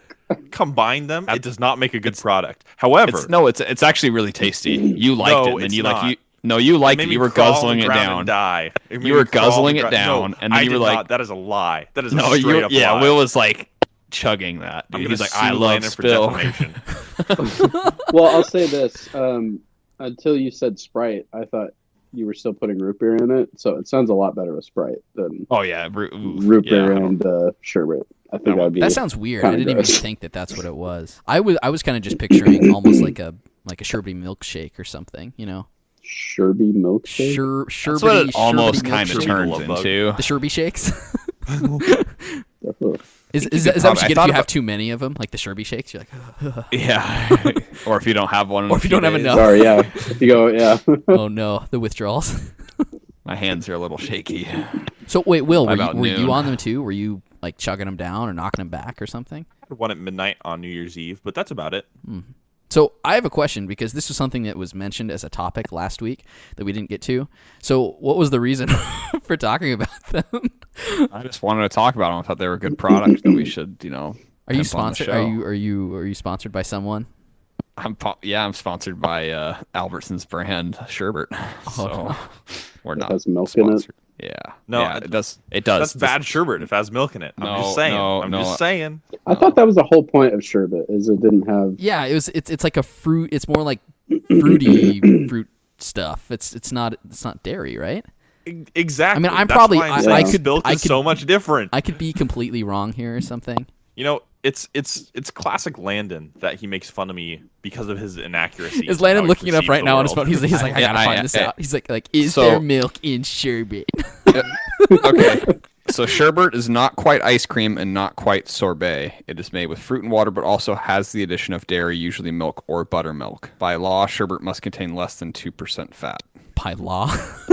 Combine them, it does not make a good product. However,
it's actually really tasty. You liked
No,
it, and then
it's
you
not.
like you. No, you
it
liked
made
it.
me
You were
crawl on
guzzling
the
it
ground
down.
and die. It made
You were
me crawl on
guzzling
the
it down,
No,
and then
I
you were
did
like-
not. That is a lie. That is a
No,
straight up
yeah.
lie.
Will was like chugging that.
I'm
Dude.
gonna
He's like,
sue
I love
Landon for
SPILK.
defamation.
Well, I'll say this. Until you said Sprite, I thought you were still putting root beer in it. So it sounds a lot better with Sprite than
Oh yeah,
root beer and sherbet. I think
That
that'd be
That sounds weird.
kinda
I didn't
gross.
even think that that's what it was. I was kind of just picturing almost like a sherbety milkshake or something, you know.
Sherbet milkshake.
That's what it almost
sherbety
kind of
milkshake.
turns
Love bug.
into.
The Sherby shakes.
Oh.
Is
you
that
could
what you
I
get if
thought
you have
about-
too many of them, like the Sherby shakes? You're like,
Yeah, or if you don't have one, in
Or
a
if you
few
don't have
days.
enough.
Sorry, yeah. You go, yeah.
oh no, the withdrawals.
My hands are a little shaky.
So wait, Will,
By
were
about
you
noon.
on them too? Were you like chugging them down or knocking them back or something?
One at midnight on New Year's Eve, but that's about it.
So I have a question because this was something that was mentioned as a topic last week that we didn't get to. So what was the reason for talking about them?
I just wanted to talk about them. I thought they were a good product that we should,
Are you
pimp on the
sponsored?
show.
Are you sponsored by someone?
I'm sponsored by Albertsons brand sherbet. So we're not
has milk in it?
sponsored. Yeah.
No,
yeah, it does. It does.
That's bad sherbet if it has milk in it. I'm
No,
just saying.
no,
I'm
no.
just saying.
I thought that was the whole point of sherbet, is it didn't have.
Yeah, it's like a fruit. It's more like fruity fruit stuff. It's not dairy, right?
Exactly.
I mean, I'm
That's
probably-
why I'm
I
saying
could-
Spilk
I
is
could-
so much different.
I could be completely wrong here or something.
You know, it's classic Landon that he makes fun of me because of his inaccuracy.
Is Landon looking it up right now on his phone? He's like, I
Yeah,
gotta find this out. He's like, is
So-
there milk in sherbet?
Okay. So sherbet is not quite ice cream and not quite sorbet. It is made with fruit and water, but also has the addition of dairy, usually milk or buttermilk. By law, sherbet must contain less than 2% fat.
By law.
That's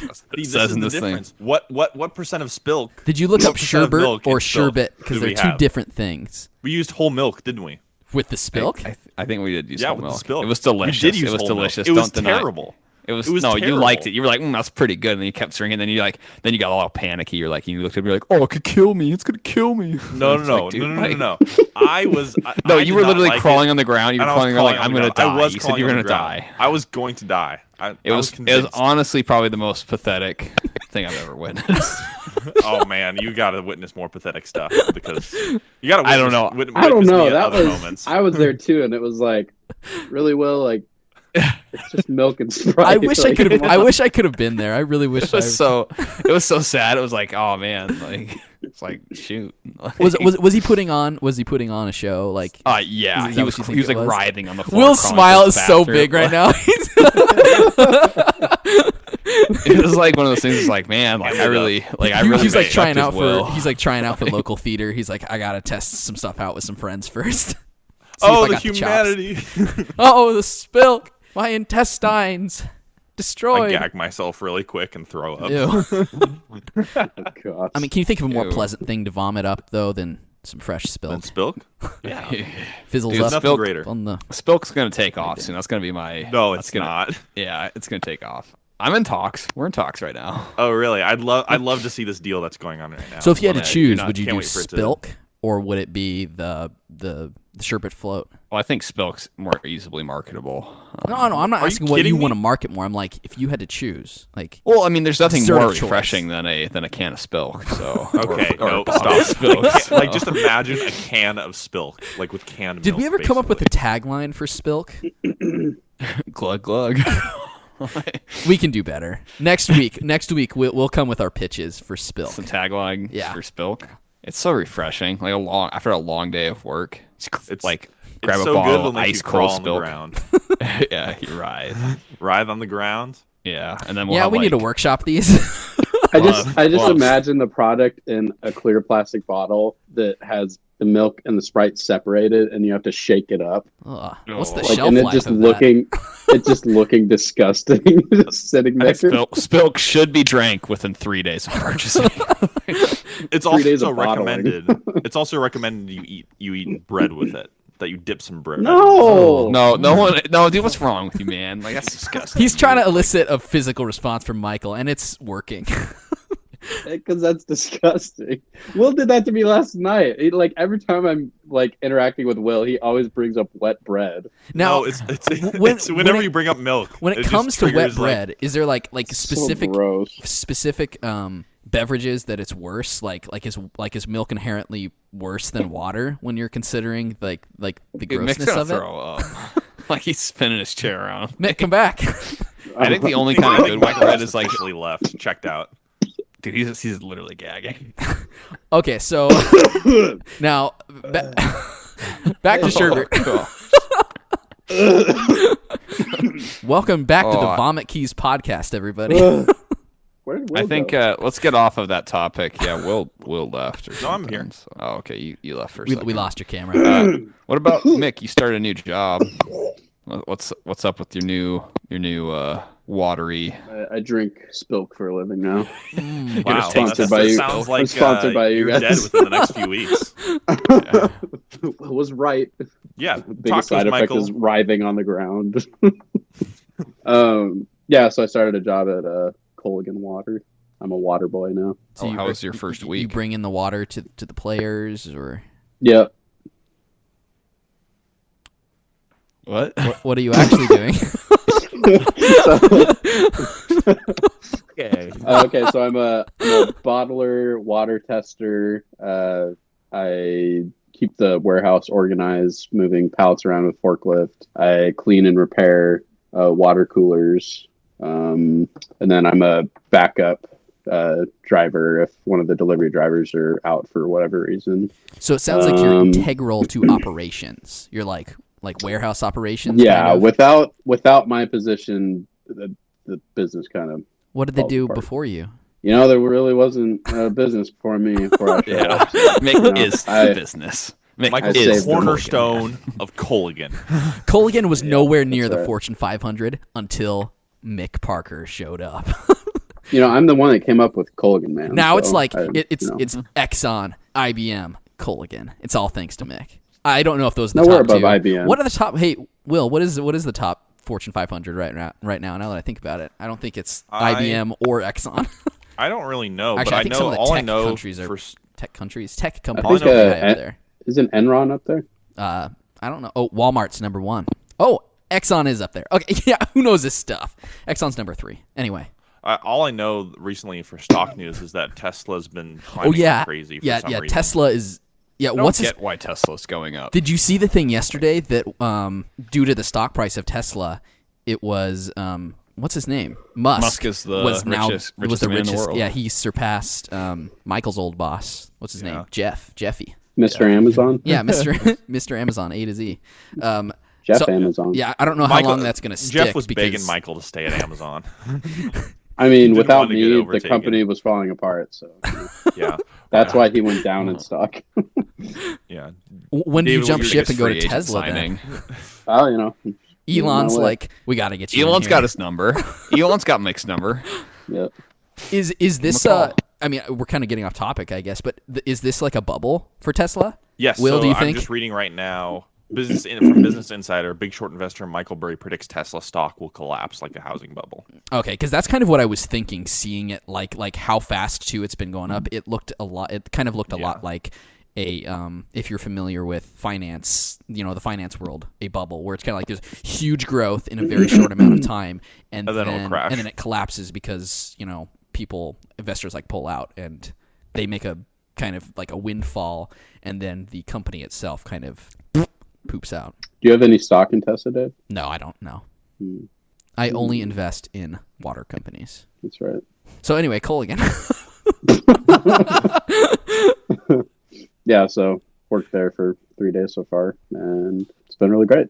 what
See,
it
this
says
is
in
the
this thing.
difference. What percent of Spilk?
Did you look
What
up
percent of
sherbet
milk
or
in Spilk
sherbet? Because
do
they're
we
two
have?
different things.
We used whole milk, didn't we?
With the SPILK?
I think we did use
Yeah,
whole
with the
milk.
Spilk.
It was delicious.
We did use
it was
whole milk.
delicious.
It was
Don't deny.
terrible.
It was,
It was
no, you liked
terrible.
it. You were like, that's pretty good. And then you kept drinking. Then you got all panicky. You're like, you looked at me like, oh, it could kill me. It's gonna kill me.
No,
It's
no,
like,
no,
dude,
no, no,
like-
no, no. I was.
No,
I
you
did
were
not
literally
like
crawling
it,
on the ground. You were
and I was
crawling around like,
crawling
I'm
on
gonna
the ground.
die.
I was
You said
crawling
you were
on
gonna
the ground.
die.
I was going to die.
It
I
was
convinced.
honestly probably the most pathetic thing I've ever witnessed.
Oh man, you got to witness more pathetic stuff because you got to.
I don't know.
I don't know. That
other
was.
moments.
I was there too, and it was like, really, Will, like, it's just milk and Sprite.
I wish I
like-
could have. I wish I could have been there. I really wish.
It was so sad. It was like, oh man, like it's like shoot. Like,
Was he putting on? Was he putting on a show? Like,
yeah,
Is
he
that
was
what you
he was
think
like
it was?
writhing on the floor.
Will's
crawling
smile
to
is
the
so
bathroom.
big right now.
It was like one of those things. It's like, man, like I really
he's like
respect
trying
his
out
will.
for. He's like trying out for local theater. He's like, I gotta test some stuff out with some friends first. See
Oh,
if I
the
got chops.
humanity!
Oh, the SPILK. My intestines
I
destroyed.
gag myself really quick and throw up.
Ew.
Gosh.
I mean, can you think of a more
Ew.
pleasant thing to vomit up though than some fresh
And
SPILK?
Spilk? Yeah.
Fizzles
Dude,
up
Nothing
Spilk-
greater.
on the.
Spilk's gonna take off soon. That's gonna be my.
No,
that's
it's
gonna,
not.
Yeah, it's gonna take off. I'm in talks. We're in talks right now.
Oh, really? I'd love to see this deal that's going on right now.
So if you had to
Yeah,
choose,
not-
would you
can't
do
wait for it to-
SPILK or would it be the The Sherbet Float.
Well, I think SPILK's more easily marketable.
No, I'm not
Are you
asking what
kidding
you
me?
want to market more. I'm like, if you had to choose, like,
Well, I mean, there's nothing
Sort
more
of choice.
refreshing than a can of SPILK. So
Okay,
or
no,
a bottle of
stop.
SPILK. so.
Like, just imagine a can of SPILK, like with canned
did
milk,
we ever come up with a
basically.
tagline for SPILK?
glug glug.
We can do better. Next week we'll come with our pitches for
Some
SPILK.
tagline
Yeah.
for SPILK. It's so refreshing. Like after a long day of work,
It's
like
It's
grab a
so
bottle
good
of
when they
ice
you crawl
cold
on the
SPILK.
ground.
Yeah, you writhe.
Writhe on the ground.
Yeah, and then we'll
Yeah,
have,
we need to
like,
workshop these.
I just
Well,
imagine the product in a clear plastic bottle that has the milk and the Sprite separated, and you have to shake it up.
Ugh, what's the
Like,
Like,
shelf
and it
life
just
of
looking, it just looking disgusting, just sitting there.
SPILK should be drank within 3 days of purchasing.
It's
3 days
also
of bottling.
recommended. It's also recommended you eat bread with it. That you dip some bread.
No,
no, dude, what's wrong with you, man? Like, that's disgusting.
He's trying to elicit a physical response from Michael, and it's working.
because that's disgusting. Will did that to me last night. He, like every time I'm like interacting with Will, he always brings up wet bread.
Now,
No, it's
when-
it's whenever
when it-
you bring up milk.
when it
just
comes to wet
triggers, like,
bread, is there like specific
So gross.
beverages that it's worse? Like is milk inherently worse than water when you're considering like the
Dude,
grossness
Mick's gonna
of it?
throw up. Like he's spinning his chair around.
Mick, come back.
I think the only
I
kind of
think
good white
Michael
bread
has
is like,
officially left, checked out.
dude, he's literally gagging.
Okay, so now back to Sherbet.
Oh,
Welcome back to the
Oh.
Vomit Keys podcast, everybody.
Where did Will
I think
go?
let's get off of that topic. Yeah, Will left. Or
No, I'm
something,
here.
so- Oh, okay, you left for a
we
second.
lost your camera.
What about Mick? You started a new job. What's up with your new watery?
I drink SPILK for a living now.
Wow,
sponsored by you.
sounds like
I'm sponsored by you
you're dead
guys.
within the next few weeks.
Was right.
Yeah,
The
talk
biggest
to us,
side effect
Michael.
is writhing on the ground. Yeah, so I started a job at Culligan Water. I'm a water boy now.
So
How was your first
You
week?
bring in the water to the players, or
Yeah.
What?
what are you actually doing?
Okay.
Okay, so I'm a bottler, water tester. I keep the warehouse organized, moving pallets around with forklift. I clean and repair water coolers. And then I'm a backup driver if one of the delivery drivers are out for whatever reason.
So it sounds like you're integral to operations. You're like warehouse operations.
Yeah,
kind of?
without my position, the business kind of.
What did they
falls
do
apart.
before you?
There really wasn't a business before me. Before I showed
Yeah,
up.
Mick is
I-
the business. Mick
Michael's
saved
the
them.
cornerstone of Culligan.
Culligan was nowhere near
that's
the
right.
Fortune 500 until Mick Parker showed up.
I'm the one that came up with Culligan, man.
Now
so
it's like
it's
it's Exxon, IBM, Culligan. It's all thanks to Mick. I don't know if those are the
No, we're
top
above
two.
IBM.
What are the top? Hey, Will, what is the top Fortune 500 right now? Now that I think about it, I don't think it's IBM or Exxon.
I don't really know,
Actually,
but
I
I
think
know
some of the
all I
tech
know
countries are
for
tech companies
think,
are pretty high up there.
Isn't Enron up there?
I don't know. Oh, Walmart's number 1. Oh, Exxon is up there. Okay, yeah, who knows this stuff? Exxon's number 3. Anyway.
all I know recently for stock news is that Tesla's been climbing like crazy for some reason.
Tesla is. Yeah,
I don't
what's
get why Tesla's going up.
Did you see the thing yesterday that due to the stock price of Tesla, it was what's his name?
Musk is the
was now
richest
was the
man in the
richest.
world.
Yeah, he surpassed Michael's old boss. What's his name? Jeffy.
Mr. Amazon?
Yeah, Mr. Amazon A to Z.
Jeff Amazon.
Yeah, I don't know how long that's going to stick.
Jeff was
because
begging Michael to stay at Amazon.
I mean,
didn't
without
want to get
me, the
overtaken.
company was falling apart. So
Yeah,
that's why he went down in stock.
yeah.
when do you
David,
jump
what
ship
Biggest
and go
free
to
agent
Tesla? Then
signing.
Well,
Elon's
my way.
like, we got to get you. in
Elon's
here."
got his number. Elon's got Mick's number.
Yep.
Is this
McCall.
I mean, we're kind of getting off topic, I guess, but is this like a bubble for Tesla?
Yes.
Will,
so
do you
I'm
think?
just reading right now. From Business Insider, big short investor Michael Burry predicts Tesla stock will collapse like a housing bubble.
Okay, because that's kind of what I was thinking. Seeing it like how fast too it's been going up. It looked a lot. It kind of looked a lot like if you're familiar with finance, the finance world, a bubble where it's kind of like there's huge growth in a very short amount of time, and
then it'll crash.
and then it collapses because investors like pull out and they make a kind of like a windfall, and then the company itself kind of poops out.
Do you have any stock in Tesla, Dave?
No, I don't know. I only invest in water companies.
That's right.
So anyway, Culligan.
Yeah, so worked there for 3 days so far, and it's been really great.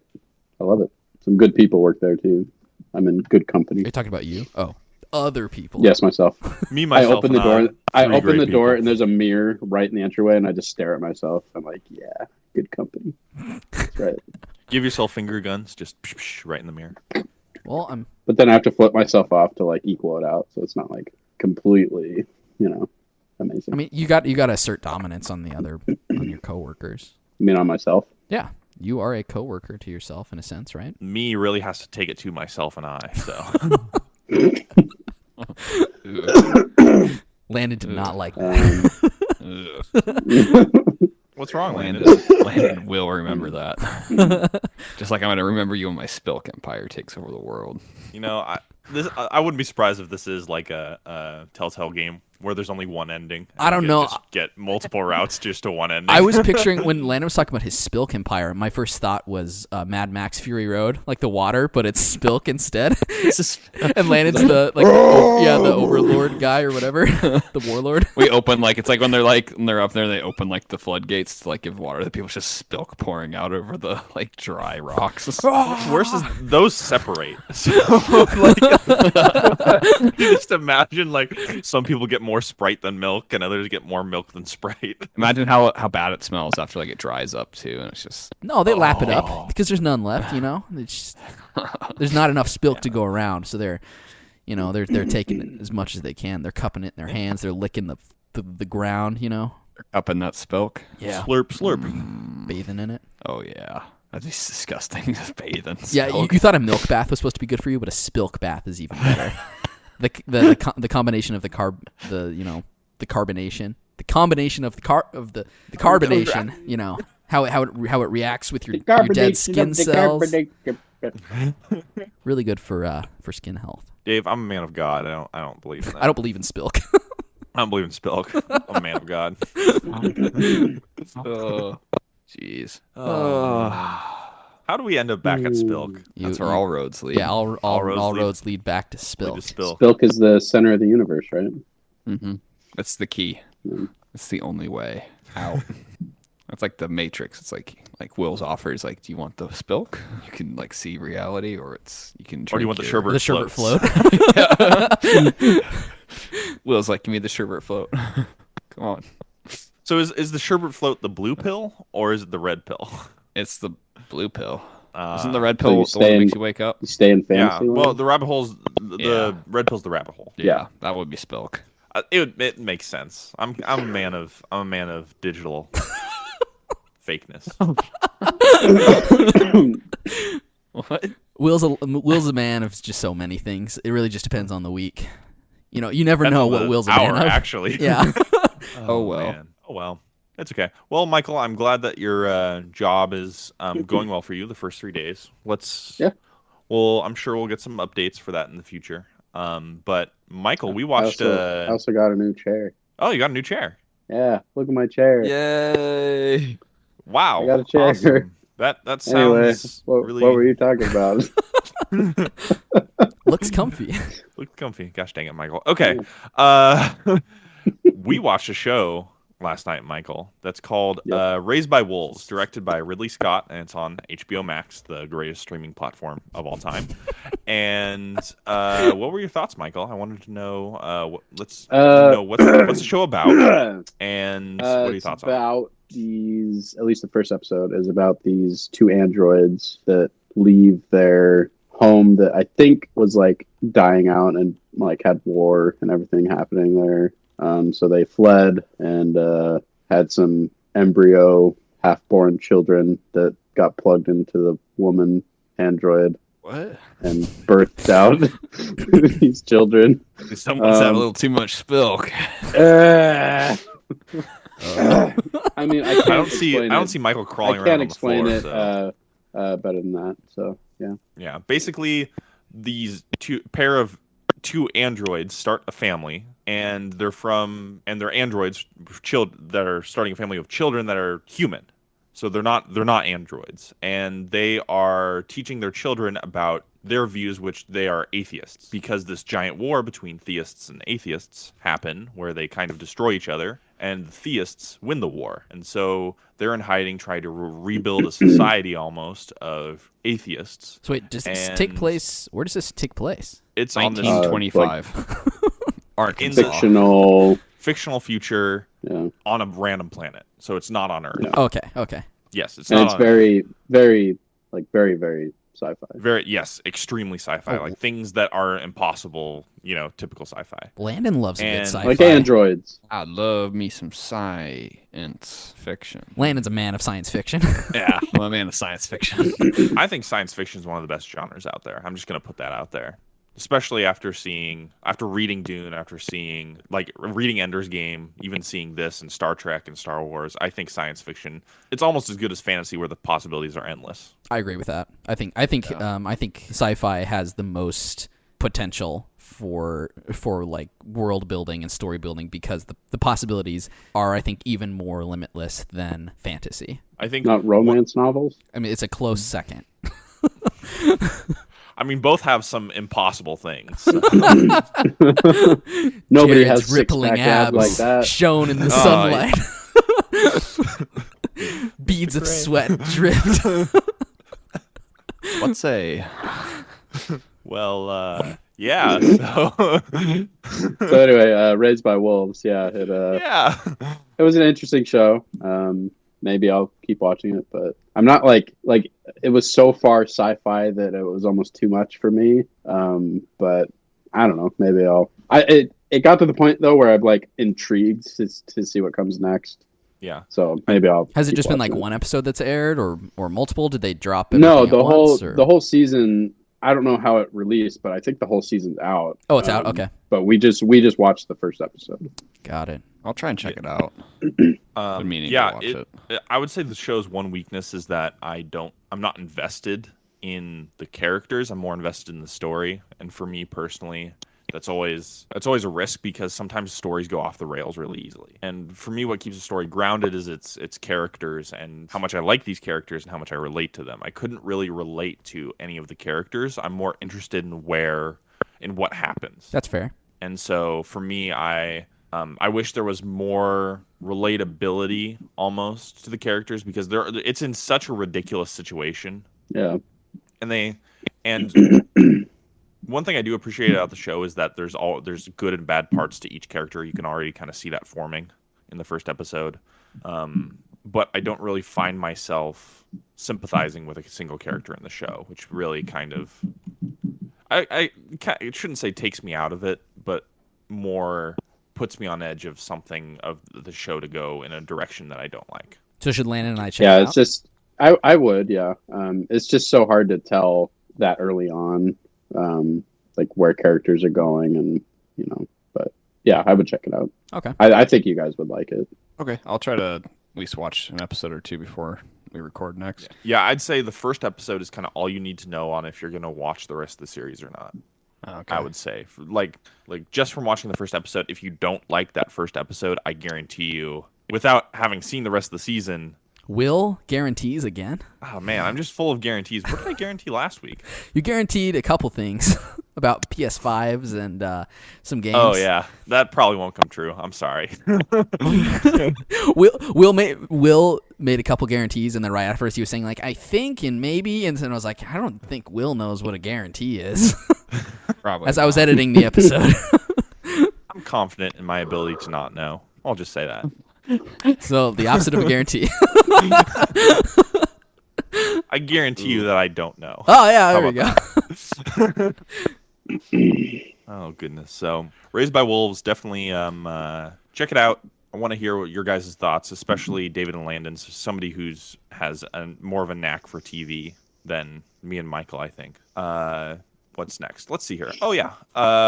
I love it. Some good people work there too. I'm in good company.
Are you talking about you? Oh, other people.
Yes, myself.
Me, myself,
I open the door. I
three
open
great
the door,
people.
and there's a mirror right in the entryway, and I just stare at myself. I'm like, yeah, good company. That's right.
Give yourself finger guns, just right in the mirror.
Well,
But then I have to flip myself off to like equal it out, so it's not like completely, amazing.
I mean, you got to assert dominance on your coworkers.
You mean on myself?
Yeah, you are a coworker to yourself in a sense, right?
Me really has to take it to myself and I. So
Landon did not like that.
what's wrong, Landon?
Landon will remember that. Just like I'm going to remember you when my Spilk Empire takes over the world.
I wouldn't be surprised if this is like a Telltale game where there's only one ending.
I don't know.
Just get multiple routes just to one ending.
I was picturing when Landon was talking about his Spilk Empire, my first thought was Mad Max Fury Road, like the water, but it's Spilk instead. And Landon's the overlord guy or whatever, the warlord.
We open it's like when they're up there, they open like the floodgates to like give water. The people just Spilk pouring out over the like dry rocks.
Worse is those separate. So just imagine like some people get more Sprite than milk, and others get more milk than Sprite.
Imagine how bad it smells after like it dries up too, and it's just
No, they lap it up because there's none left. There's not enough Spilk to go around, so they're taking as much as they can. They're cupping it in their hands. They're licking the ground.
up in that Spilk.
Yeah,
Slurp, slurp.
bathing in it.
Oh yeah, that'd be disgusting. Just bathe in
Yeah,
Spilk.
you thought a milk bath was supposed to be good for you, but a Spilk bath is even better. the combination of the carbonation, the combination of the carbonation, how it reacts with your dead skin cells. Really good for skin health.
Dave, I'm a man of God. I don't believe in that.
I don't believe in Spilk.
I don't believe in Spilk. I'm a man of God.
Oh, jeez.
How do we end up back at Spilk?
That's where all roads lead.
Yeah, all roads lead back to Spilk.
Spilk is the center of the universe, right?
Mm-hmm. That's the key. It's the only way out. That's like the Matrix. It's like Will's offer is like, do you want the Spilk? You can like see reality, or you can.
Or do you want the Sherbet
float?
Will's like, give me the Sherbet float. Come on.
So is the Sherbet float the blue pill or is it the red pill?
It's the blue pill. Isn't the red pill the one that makes you wake up?
You stay in
Yeah.
fantasy.
Well, the rabbit hole's the red pill's the rabbit hole.
Yeah, that would be Spilk.
It makes sense. I'm a man of digital fakeness.
What?
Will's a man of just so many things. It really just depends on the week. You never know what Will's a man of.
Actually.
Yeah.
Oh well.
Man. Oh well. It's okay. Well, Michael, I'm glad that your job is going well for you the first 3 days. Well, I'm sure we'll get some updates for that in the future. But Michael, we watched.
I also got a new chair.
Oh, you got a new chair.
Yeah, look at my chair.
Yay!
Wow.
I got a chair.
Awesome. That sounds
Anyway,
really.
what were you talking about?
Looks comfy.
Looks comfy. Gosh dang it, Michael. Okay. We watched a show last night, Michael, that's called Raised by Wolves, directed by Ridley Scott, and it's on HBO Max, the greatest streaming platform of all time. And what were your thoughts, Michael? I wanted to know. Let's know what's the show about, and what are your thoughts on it?
About these, at least the first episode is about these two androids that leave their home that I think was like dying out and like had war and everything happening there. So they fled and had some embryo half-born children that got plugged into the woman android.
What?
And birthed out these children.
Someone's had a little too much Spilk.
I mean, I
don't see Michael crawling
I
around
can't
on the floor.
explain it
So.
better than that. So yeah.
Yeah, basically, these pair of two androids start a family, and they're androids that are starting a family of children that are human. So they're not androids, and they are teaching their children about their views, which they are atheists, because this giant war between theists and atheists happen, where they kind of destroy each other, and the theists win the war, and so they're in hiding, trying to rebuild a society almost of atheists.
So wait, does this take place? Where does this take place?
It's on this
1925.
Fictional
future
Yeah.
on a random planet, so it's not on Earth.
Yeah.
Okay.
Yes, it's
And
not.
it's
on
very, very, like very sci-fi.
extremely sci-fi, like things that are impossible. Typical sci-fi.
Landon loves a good
And-
sci-fi.
Like androids.
I love me some science fiction.
Landon's a man of science fiction.
Yeah, I'm a man of science fiction.
I think science fiction is one of the best genres out there. I'm just gonna put that out there, especially after reading Dune, after reading Ender's Game, even seeing this and Star Trek and Star Wars. I think science fiction, it's almost as good as fantasy, where the possibilities are endless.
I agree with that. I think sci-fi has the most potential for like world building and story building, because the possibilities are, I think, even more limitless than fantasy.
I think
Not romance novels.
I mean, it's a close second.
I mean, both have some impossible things.
Nobody
Jared's
has
rippling
six-pack abs like that.
shown in the sunlight. Beads of sweat dripped.
Let's say.
Well, yeah. So,
So anyway, Raised by Wolves. Yeah,
yeah.
it was an interesting show. Maybe I'll keep watching it, but I'm not like it was so far sci-fi that it was almost too much for me. But I don't know. Maybe it got to the point though where I'm like intrigued to see what comes next.
Yeah.
So maybe I'll.
Has it
keep
just been like
watching it.
one episode that's aired, or multiple? Did they drop?
No,
everything at once, or?
the whole season. I don't know how it released, but I think the whole season's out.
Oh, it's out. Okay,
But we just watched the first episode.
got it.
I'll try and check it out. Been meaning to watch it.
I would say the show's one weakness is that I'm not invested in the characters. I'm more invested in the story, and for me personally, that's always a risk, because sometimes stories go off the rails really easily. And for me, what keeps a story grounded is its characters, and how much I like these characters and how much I relate to them. I couldn't really relate to any of the characters. I'm more interested in what happens.
That's fair.
And so for me, I wish there was more relatability almost to the characters, because it's in such a ridiculous situation.
Yeah.
And one thing I do appreciate about the show is that there's good and bad parts to each character. You can already kind of see that forming in the first episode. But I don't really find myself sympathizing with a single character in the show, which really kind of it shouldn't say takes me out of it, but more puts me on edge of something of the show to go in a direction that I don't like.
So should Landon and I check
Yeah,
it out?
it's just I would, yeah. It's just so hard to tell that early on, like where characters are going, and but yeah, I would check it out.
Okay.
I think you guys would like it.
Okay, I'll try to at least watch an episode or two before we record next.
Yeah, I'd say the first episode is kind of all you need to know on if you're going to watch the rest of the series or not.
Okay.
I would say, like just from watching the first episode, if you don't like that first episode, I guarantee you, without having seen the rest of the season.
Will guarantees again?
Oh man, I'm just full of guarantees. What did I guarantee last week?
You guaranteed a couple things about PS5s and some games.
Oh yeah, that probably won't come true. I'm sorry.
Will made a couple guarantees, and then right after he was saying like I think and maybe, and then I was like, I don't think Will knows what a guarantee is.
Probably.
As I was editing the episode.
I'm confident in my ability to not know. I'll just say that.
So the opposite of a guarantee.
I guarantee you that I don't know.
Oh yeah,
How
there we go.
Oh goodness. So Raised by Wolves, definitely check it out. I want to hear what your guys' thoughts, especially David and Landon's, somebody who's has more of a knack for TV than me and Michael, I think. What's next? Let's see here. Oh yeah.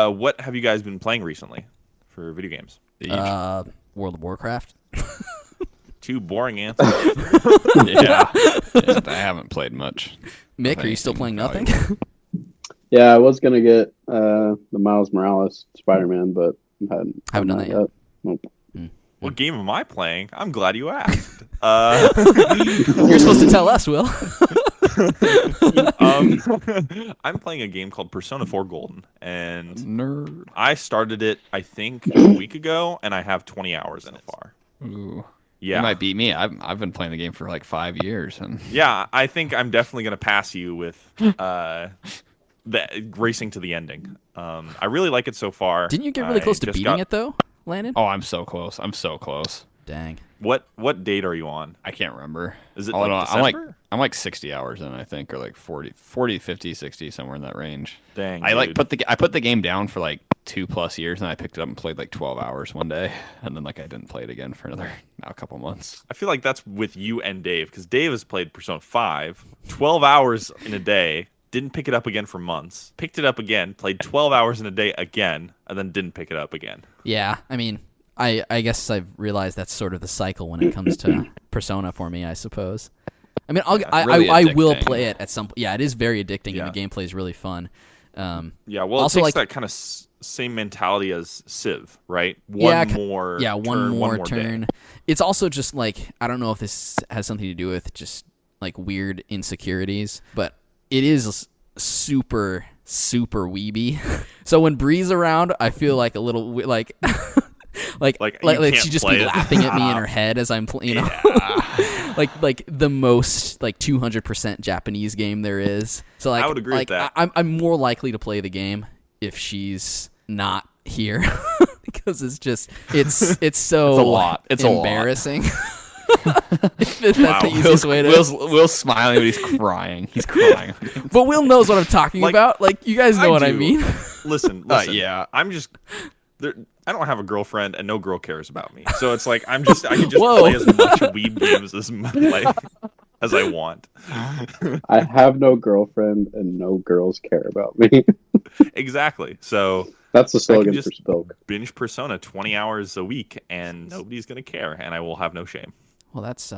What have you guys been playing recently for video games?
World of Warcraft.
Two boring answers.
Yeah. I haven't played much.
Mick, are you still playing nothing?
Yeah, I was gonna get the Miles Morales Spider-Man, but
Haven't done that yet.
Nope.
What game am I playing? I'm glad you asked.
You're supposed to tell us, Will.
I'm playing a game called Persona 4 Golden, and
Nerd.
I started it, I think, a week ago, and I have 20 hours in it so far.
Ooh.
Yeah.
You might beat me. I've been playing the game for like 5 years, and
Yeah, I think I'm definitely going to pass you with the racing to the ending. I really like it so far.
Didn't you get really close to beating it, though, Landon?
oh, I'm so close. I'm so close.
Dang.
What date are you on?
I can't remember.
Is it
Oh,
like
no,
December?
I'm like 60 hours in, I think, or like 40, 50, 60, somewhere in that range.
Dang,
I like
dude.
I put the game down for like 2+ years, and I picked it up and played like 12 hours one day, and then like I didn't play it again for now a couple months.
I feel like that's with you and Dave, because Dave has played Persona 5, 12 hours in a day, didn't pick it up again for months, picked it up again, played 12 hours in a day again, and then didn't pick it up again.
Yeah, I mean, I guess I've realized that's sort of the cycle when it comes to Persona for me, I suppose. I mean,
really
I will
addicting.
play it at some point. Yeah, it is very addicting,
Yeah.
and the gameplay is really fun.
Yeah, well,
Also,
it takes
like-
that kind of same mentality as Civ, right?
Yeah,
One more
turn.
day.
It's also just like, I don't know if this has something to do with just like weird insecurities, but it is super weeby. So when Bree's around, I feel like a little like
Like, you can't
she just
play
be
it.
laughing at me in her head as I'm playing, you know.
Yeah.
like the most like 200% Japanese game there is. So like
I would agree with that.
I'm more likely to play the game if she's not here because it's so
It's a lot. It's a lot.
embarrassing. That's the
Wow.
easiest way to.
Will's smiling, but he's crying. He's crying.
But Will knows what I'm talking
Like,
about. Like you guys know what I
do.
mean.
Listen.
Yeah.
I'm just. I don't have a girlfriend, and no girl cares about me. So it's like I can just
Whoa.
play as much weeb games as I want.
I have no girlfriend, and no girls care about me.
Exactly. So
That's the slogan
just-
for SPILK.
binge Persona 20 hours a week, and nobody's gonna care, and I will have no shame.
Well, that's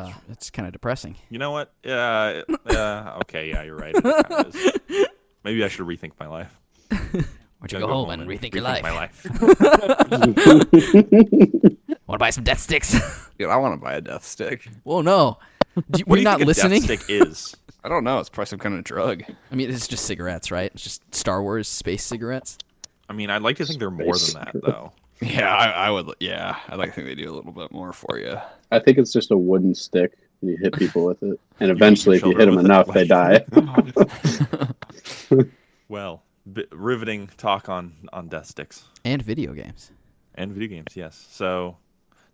kind of depressing.
You know what? Okay, yeah, you're right. It kinda is. Maybe I should rethink my life.
Why don't you
Gotta
go home and rethink your life?
My life.
Want to buy some Deathsticks?
Dude, I want to buy a death stick.
Well, no.
What
We're
do you
not
think
listening.
a death stick is?
I don't know. It's probably some kind of drug.
I mean, it's just cigarettes, right? It's just Star Wars space cigarettes.
I mean, I'd like to think they're more than that, though.
Yeah, I would. Yeah, I'd like to think they do a little bit more for you.
I think it's just a wooden stick, and you hit people with it. And eventually, if you hit
children
them
with it,
enough, they die.
Well, riveting talk on Deathsticks
And video games.
and video games, yes. So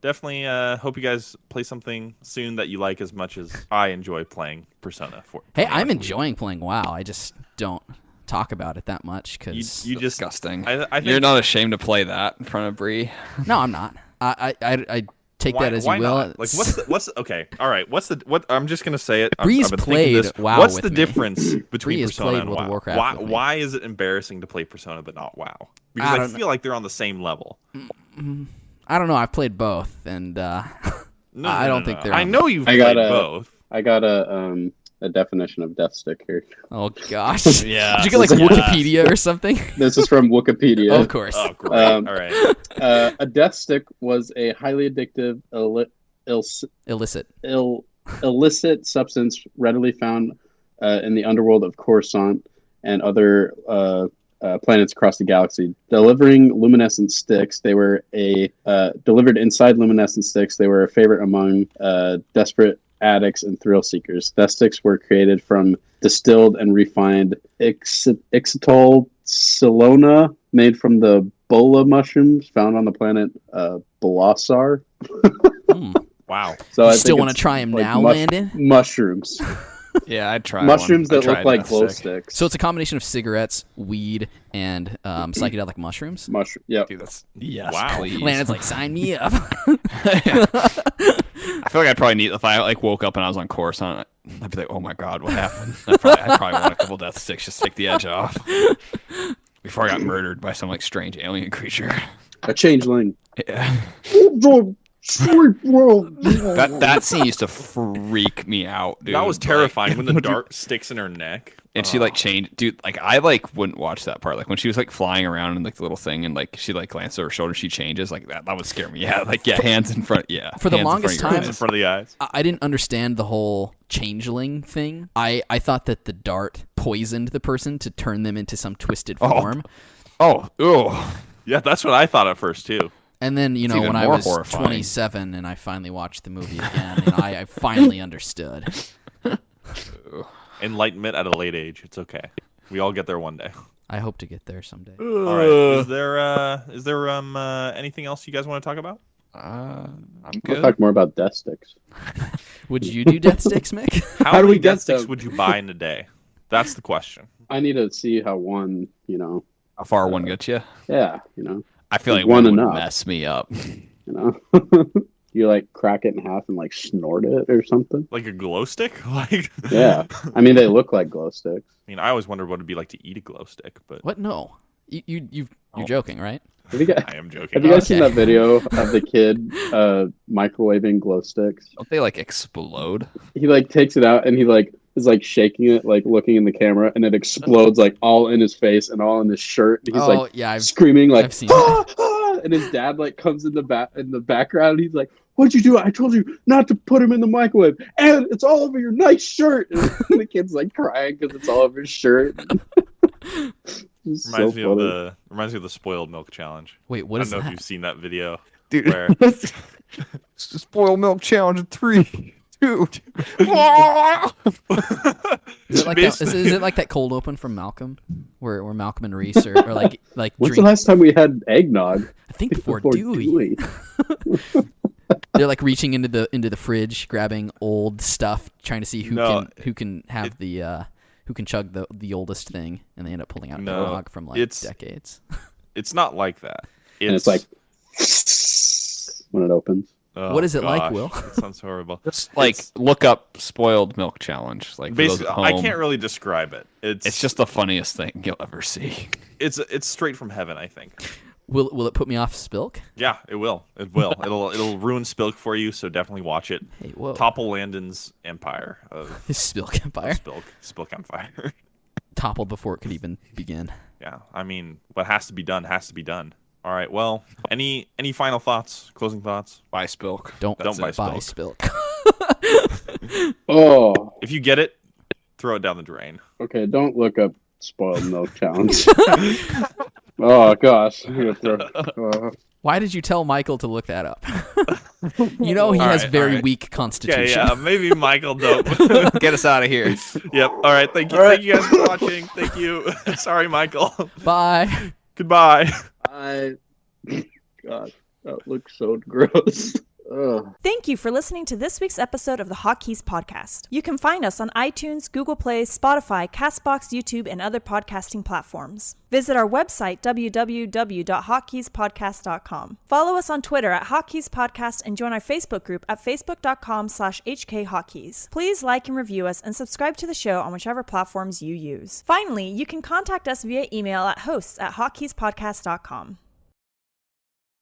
definitely hope you guys play something soon that you like as much as I enjoy playing Persona 4.
Hey, I'm enjoying playing WoW. I just don't talk about it that much because
You just
Disgusting.
I think,
You're not ashamed to play that in front of Bree.
no, I'm not. I take that as you
why
will.
not? Like, what's okay? All right. What? I'm just gonna say it.
Bree's
I've been
played
thinking this.
WoW
What's
with
the
me.
difference between
Bree has
Persona
played
and
World of
WoW?
Warcraft
Why?
with me.
Why is it embarrassing to play Persona but not WoW? Because
I
I,
don't
feel like they're on the same level.
I don't know. I've played both, and
No,
I don't think they're
I
on-
know you've
I
played
got a-
both.
I got a definition of deathstick here.
oh gosh,
Yeah.
did you get like
Yes.
Wikipedia or something?
This is from Wikipedia.
Of course.
Oh, great.
Um,
All right.
A death stick was a highly addictive
Illicit.
illicit substance readily found in the underworld of Coruscant and other planets across the galaxy. Delivering luminescent sticks, they were delivered inside luminescent sticks. They were a favorite among desperate addicts and thrill seekers. Death sticks were created from distilled and refined ixitol silona made from the bola mushrooms found on the planet Belasar.
Wow.
So
You still want to try them now, Landon?
Mushrooms.
Yeah, I'd try
Mushrooms
one. I'd
that look
try a
like
death
glow
stick.
sticks.
So it's a combination of cigarettes, weed, and psychedelic mushrooms.
Yep.
Dude, that's yes,
Wow.
please.
Landon's like, sign me up.
I feel like I'd probably need if I like woke up and I was on Coruscant. I'd be like, oh my god, what happened? I'd probably want a couple death sticks just to take the edge off before I got murdered by some like strange alien creature.
A changeling.
Yeah. That scene used to freak me out, dude.
That was terrifying when the dart sticks in her neck.
And she like changed, dude. Like I like wouldn't watch that part. Like when she was like flying around in like the little thing, and like she like glanced over her shoulder, she changes like that. That would scare me. Yeah, like hands in front. Yeah,
for the
hands
longest time,
in front of the eyes.
I didn't understand the whole changeling thing. I thought that the dart poisoned the person to turn them into some twisted form.
Oh.
Yeah, that's what I thought at first too.
And then, you know, when I was 27 and I finally watched the movie again, and I finally understood.
Enlightenment at a late age. It's okay. We all get there one day.
I hope to get there someday.
All right. Is there anything else you guys want to talk about?
I'm good.
We'll talk more about Deathsticks.
Would you do Deathsticks, Mick?
How
do
many
we get
Deathsticks
them?
would you buy in a day? That's the question.
I need to see how one, you know.
How far one gets you?
Yeah, you know.
I feel like
one
one would
enough.
mess me up.
You know. You like crack it in half and like snort it or something.
Like a glow stick? Like
Yeah. I mean, they look like glow sticks.
I mean, I always wondered what it'd be like to eat a glow stick, but
What? No. You're joking, right?
Have you guys,
I am joking.
have you guys seen
Okay.
that video of the kid microwaving glow sticks?
Don't they like explode?
He like takes it out and he like is like shaking it, like looking in the camera, and it explodes like all in his face and all in his shirt. And he's like
yeah,
screaming like,
I've seen
"Ah, ah," and his dad like comes in the background. And he's like, "What'd you do? I told you not to put him in the microwave, and it's all over your nice shirt." And the kid's like crying because it's all over his shirt. It's so
Reminds me
funny.
of the spoiled milk challenge.
Wait, what
I
is
don't know if
that?
you've seen that video.
Dude,
Where
it's the spoiled milk challenge in 3, 2.
Is it like that, is it like that cold open from Malcolm, where Malcolm and Reese are like
When's
drink?
the last time we had eggnog?
I think before Dewey. They're like reaching into the fridge, grabbing old stuff, trying to see who can have who can chug the oldest thing, and they end up pulling out a dog from like decades.
It's not like that.
And it's like when it opens.
Oh,
what is it like,
gosh,
Will?
That sounds horrible.
Just like look up spoiled milk challenge. Like for those
Basically,
at home,
I can't really describe it.
It's just the funniest thing you'll ever see.
It's straight from heaven, I think.
Will it put me off Spilk?
Yeah, it will. It will. It'll ruin Spilk for you, so definitely watch it.
Hey, whoa.
Topple Landon's empire of
His Spilk empire
Spilk on fire.
toppled before it could even begin.
Yeah, I mean, what has to be done has to be done. All right. Well, any final thoughts? Closing thoughts?
Buy Spilk.
Don't
Don't buy
buy
Spilk.
Spilk.
Oh,
If you get it, throw it down the drain.
okay. Don't look up spoiled milk challenge. Oh gosh, I'm gonna throw.
Why did you tell Michael to look that up? You know he has very weak constitution.
Yeah, maybe Michael don't.
Get us out of here.
Yep. All right. Thank you. Thank you guys for watching. Thank you. Sorry, Michael.
Bye.
Goodbye.
God, that looks so gross. Ugh.
Thank you for listening to this week's episode of the Hotkeys podcast. You can find us on iTunes, Google Play, Spotify, Castbox, YouTube, and other podcasting platforms. Visit our website, www.hotkeyspodcast.com. Follow us on Twitter at Hotkeys Podcast and join our Facebook group at facebook.com/HKHotkeys. Please like and review us and subscribe to the show on whichever platforms you use. Finally, you can contact us via email at hosts@hotkeyspodcast.com.